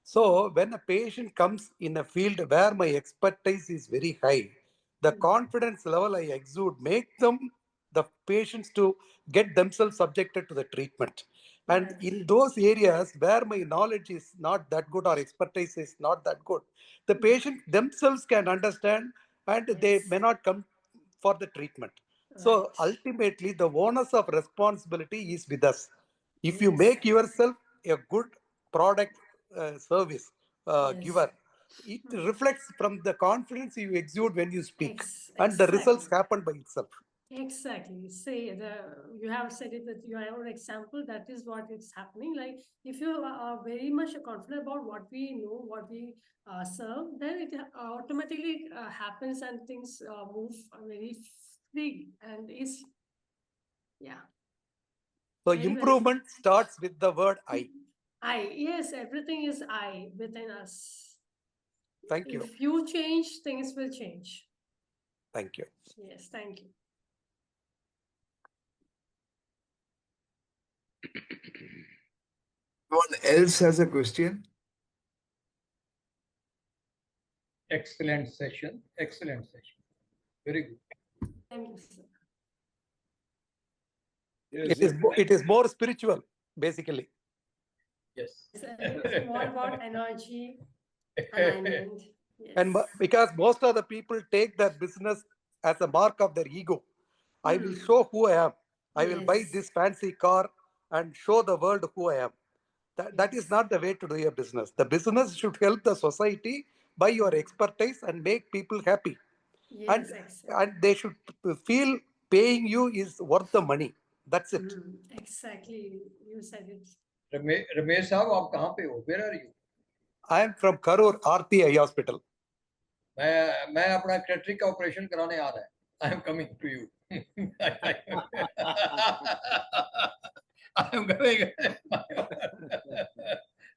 So when a patient comes in a field where my expertise is very high, the confidence level I exude make the patients to get themselves subjected to the treatment. And in those areas where my knowledge is not that good or expertise is not that good, the patient themselves can understand and they may not come for the treatment. So ultimately, the onus of responsibility is with us. If you make yourself a good product service giver, it reflects from the confidence you exude when you speak, and the results happen by itself. Exactly. You have said it that you have an example. That is what is happening. Like if you are very much confident about what we know, what we serve, then it automatically happens and things move very free and easy. Yeah. So improvement starts with the word I. Yes, everything is I within us. Thank you. If you change, things will change. Thank you. Yes, thank you. Anyone else has a question? Excellent session. Excellent session. Very good. Thank you, sir. It is more spiritual, basically. Yes. It's more about energy, alignment. Yes. And because most of the people take their business as a mark of their ego. I will show who I am. I will buy this fancy car and show the world who I am. That is not the way to do your business. The business should help the society by your expertise and make people happy. Yes, and they should feel paying you is worth the money. That's it. Exactly. You said it. Ramesh साहब आप कहाँ पे हो? Where are you? I am from Karur RTI Hospital. मैं अपना कैटरिक का operation कराने आ रहा है. I am coming to you. I am coming.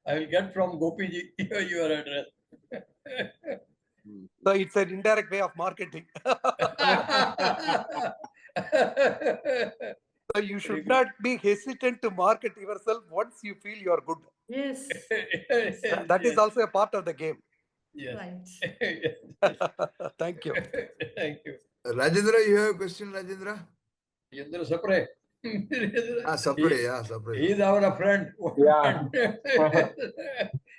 I will get from Gopi ji your address. So it's an indirect way of marketing. So you should not be hesitant to market yourself once you feel you are good. Yes. That is also a part of the game. Yes. Right. Thank you. Thank you. Rajendra, you have a question, Rajendra? Yendra Sapre. Sapre, yeah, Sapre. He is our friend. Yeah.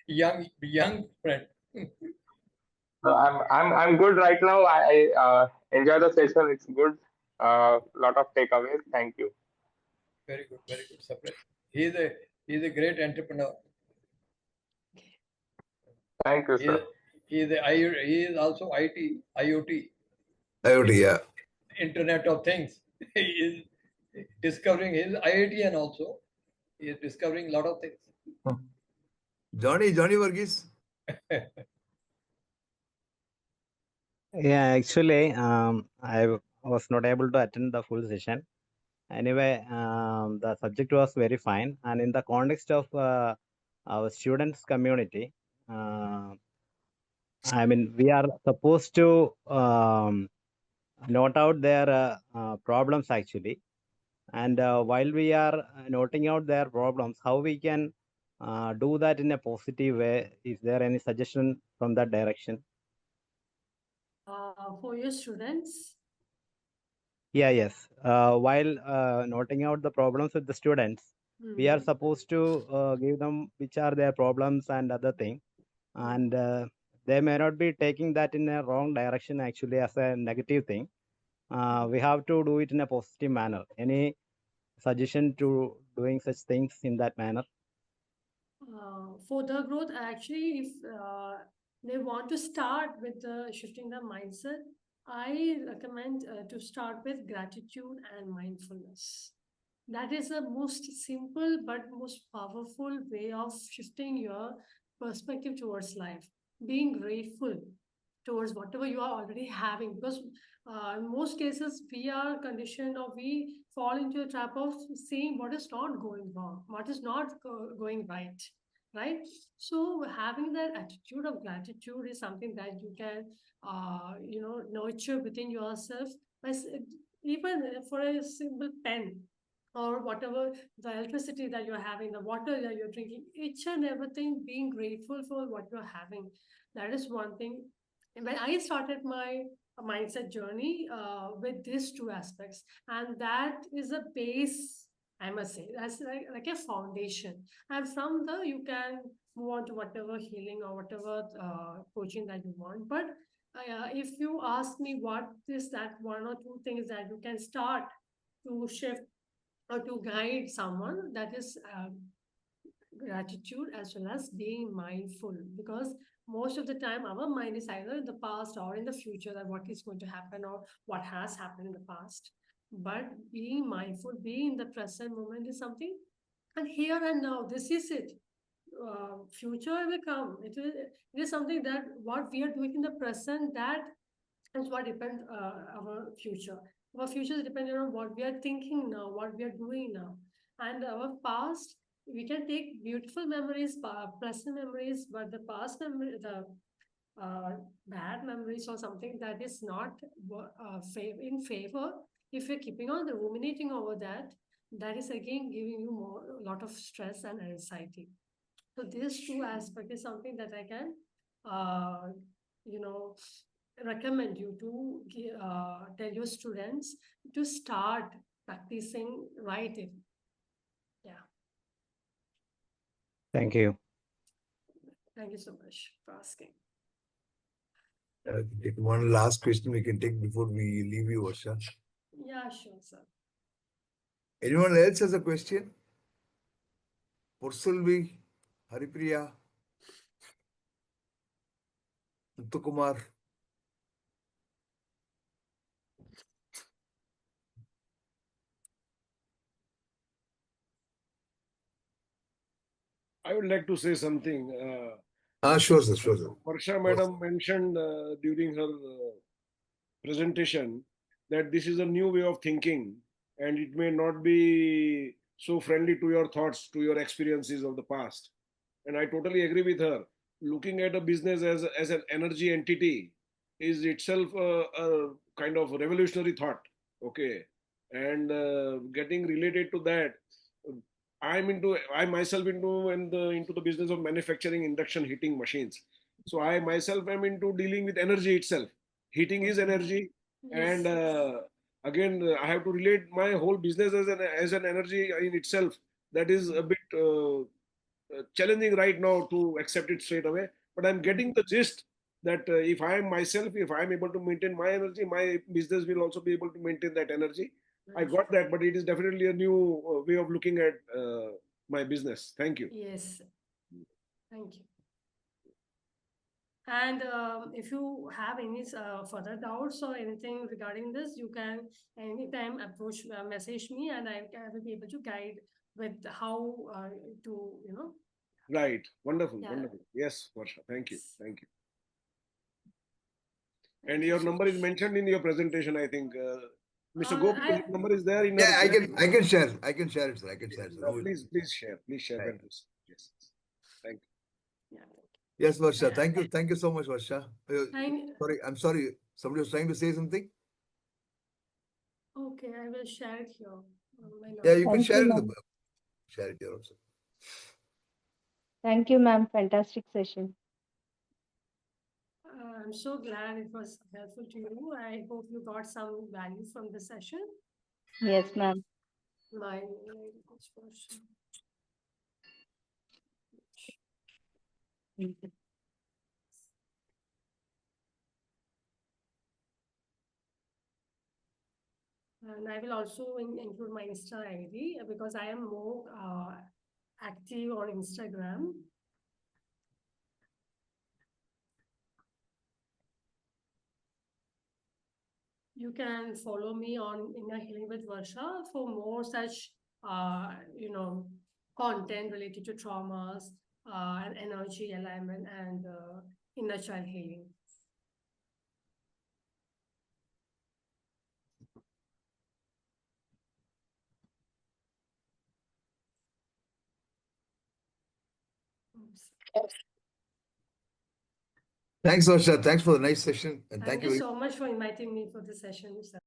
young friend. I'm good right now. I enjoy the session. It's good. Lot of takeaways. Thank you. Very good, Sapre. He is a great entrepreneur. Thank you, sir. He is also IT, IoT, IoT, yeah. Internet of Things. He is discovering his IITN also. He is discovering a lot of things. Johnny Varghese. Yeah, actually, I was not able to attend the full session. Anyway, the subject was very fine, and in the context of our students' community, I mean, we are supposed to note out their problems actually, and while we are noting out their problems, how we can do that in a positive way? Is there any suggestion from that direction? For your students? Yeah, yes. While noting out the problems with the students, we are supposed to give them which are their problems and other thing, and they may not be taking that in a wrong direction actually as a negative thing. We have to do it in a positive manner. Any suggestion to doing such things in that manner? For the growth, actually, if they want to start with shifting the mindset, I recommend to start with gratitude and mindfulness. That is the most simple but most powerful way of shifting your perspective towards life. Being grateful towards whatever you are already having, because in most cases we are conditioned or we fall into a trap of seeing what is not going wrong, what is not going right, right? So having that attitude of gratitude is something that you can nurture within yourself by even for a simple pen or whatever, the electricity that you're having, the water that you're drinking, each and everything, being grateful for what you're having. That is one thing. And when I started my mindset journey with these two aspects, and that is a base, I must say, that's like a foundation. And from there, you can move on to whatever healing or whatever coaching that you want. But if you ask me what is that one or two things that you can start to shift or to guide someone, that is gratitude as well as being mindful, because most of the time our mind is either in the past or in the future, that what is going to happen or what has happened in the past. But being mindful, being in the present moment is something, and here and now, this is it. Future will come. It is something that what we are doing in the present, that is what depends our future. Our future is dependent on what we are thinking now, what we are doing now. And our past, we can take beautiful memories, pleasant memories, but the past memory, the bad memories or something that is not in favor, if you're keeping on ruminating over that, that is again giving you a lot of stress and anxiety. So these two aspects is something that I can, you know, recommend you to tell your students to start practicing writing. Yeah. Thank you. Thank you so much for asking. Take one last question we can take before we leave you, Varsha. Yeah, sure, sir. Anyone else has a question? Pursulvi, Haripriya, Kumar. I would like to say something. Sure, sir. Varsha madam mentioned during her presentation that this is a new way of thinking, and it may not be so friendly to your thoughts, to your experiences of the past. And I totally agree with her. Looking at a business as an energy entity is itself a kind of revolutionary thought. Okay. and getting related to that, I myself into the business of manufacturing induction heating machines. So I myself am into dealing with energy itself. Heating is energy, and again I have to relate my whole business as an energy in itself. That is a bit challenging right now to accept it straight away. But I'm getting the gist that if I am myself, if I am able to maintain my energy, my business will also be able to maintain that energy. I got that, but it is definitely a new way of looking at my business. Thank you. Yes. Thank you. And if you have any further doubts or anything regarding this, you can anytime approach, message me, and I will be able to guide with how to, Right. Wonderful. Yeah. Wonderful. Yes, Varsha. Thank you. Thank you. Thank And you your so number is much. mentioned in your presentation, I think. Mr. Uh, Gopi, I- your number is there in Yeah, our. I can share. I can share it, sir. I can share it, sir. Please share. Please share Right. that. Yes. Thank you. Yeah. Yes, Varsha. Thank you. Thank you so much, Varsha. Thank- Sorry, I'm sorry. Somebody was trying to say something. Okay, I will share it here. My Yeah, you number. can Thank share you, it in the ma'am. share it here also. Thank you, ma'am. Fantastic session. I'm so glad it was helpful to you. I hope you got some value from the session. Yes, ma'am. My language version. And I will also include my Insta ID because I am more active on Instagram. You can follow me on Inner Healing with Varsha for more such, content related to traumas and energy alignment and inner child healing. Oops. Thanks, Varsha. Thanks for the nice session. And Thank thank you so much for inviting me for the session, sir.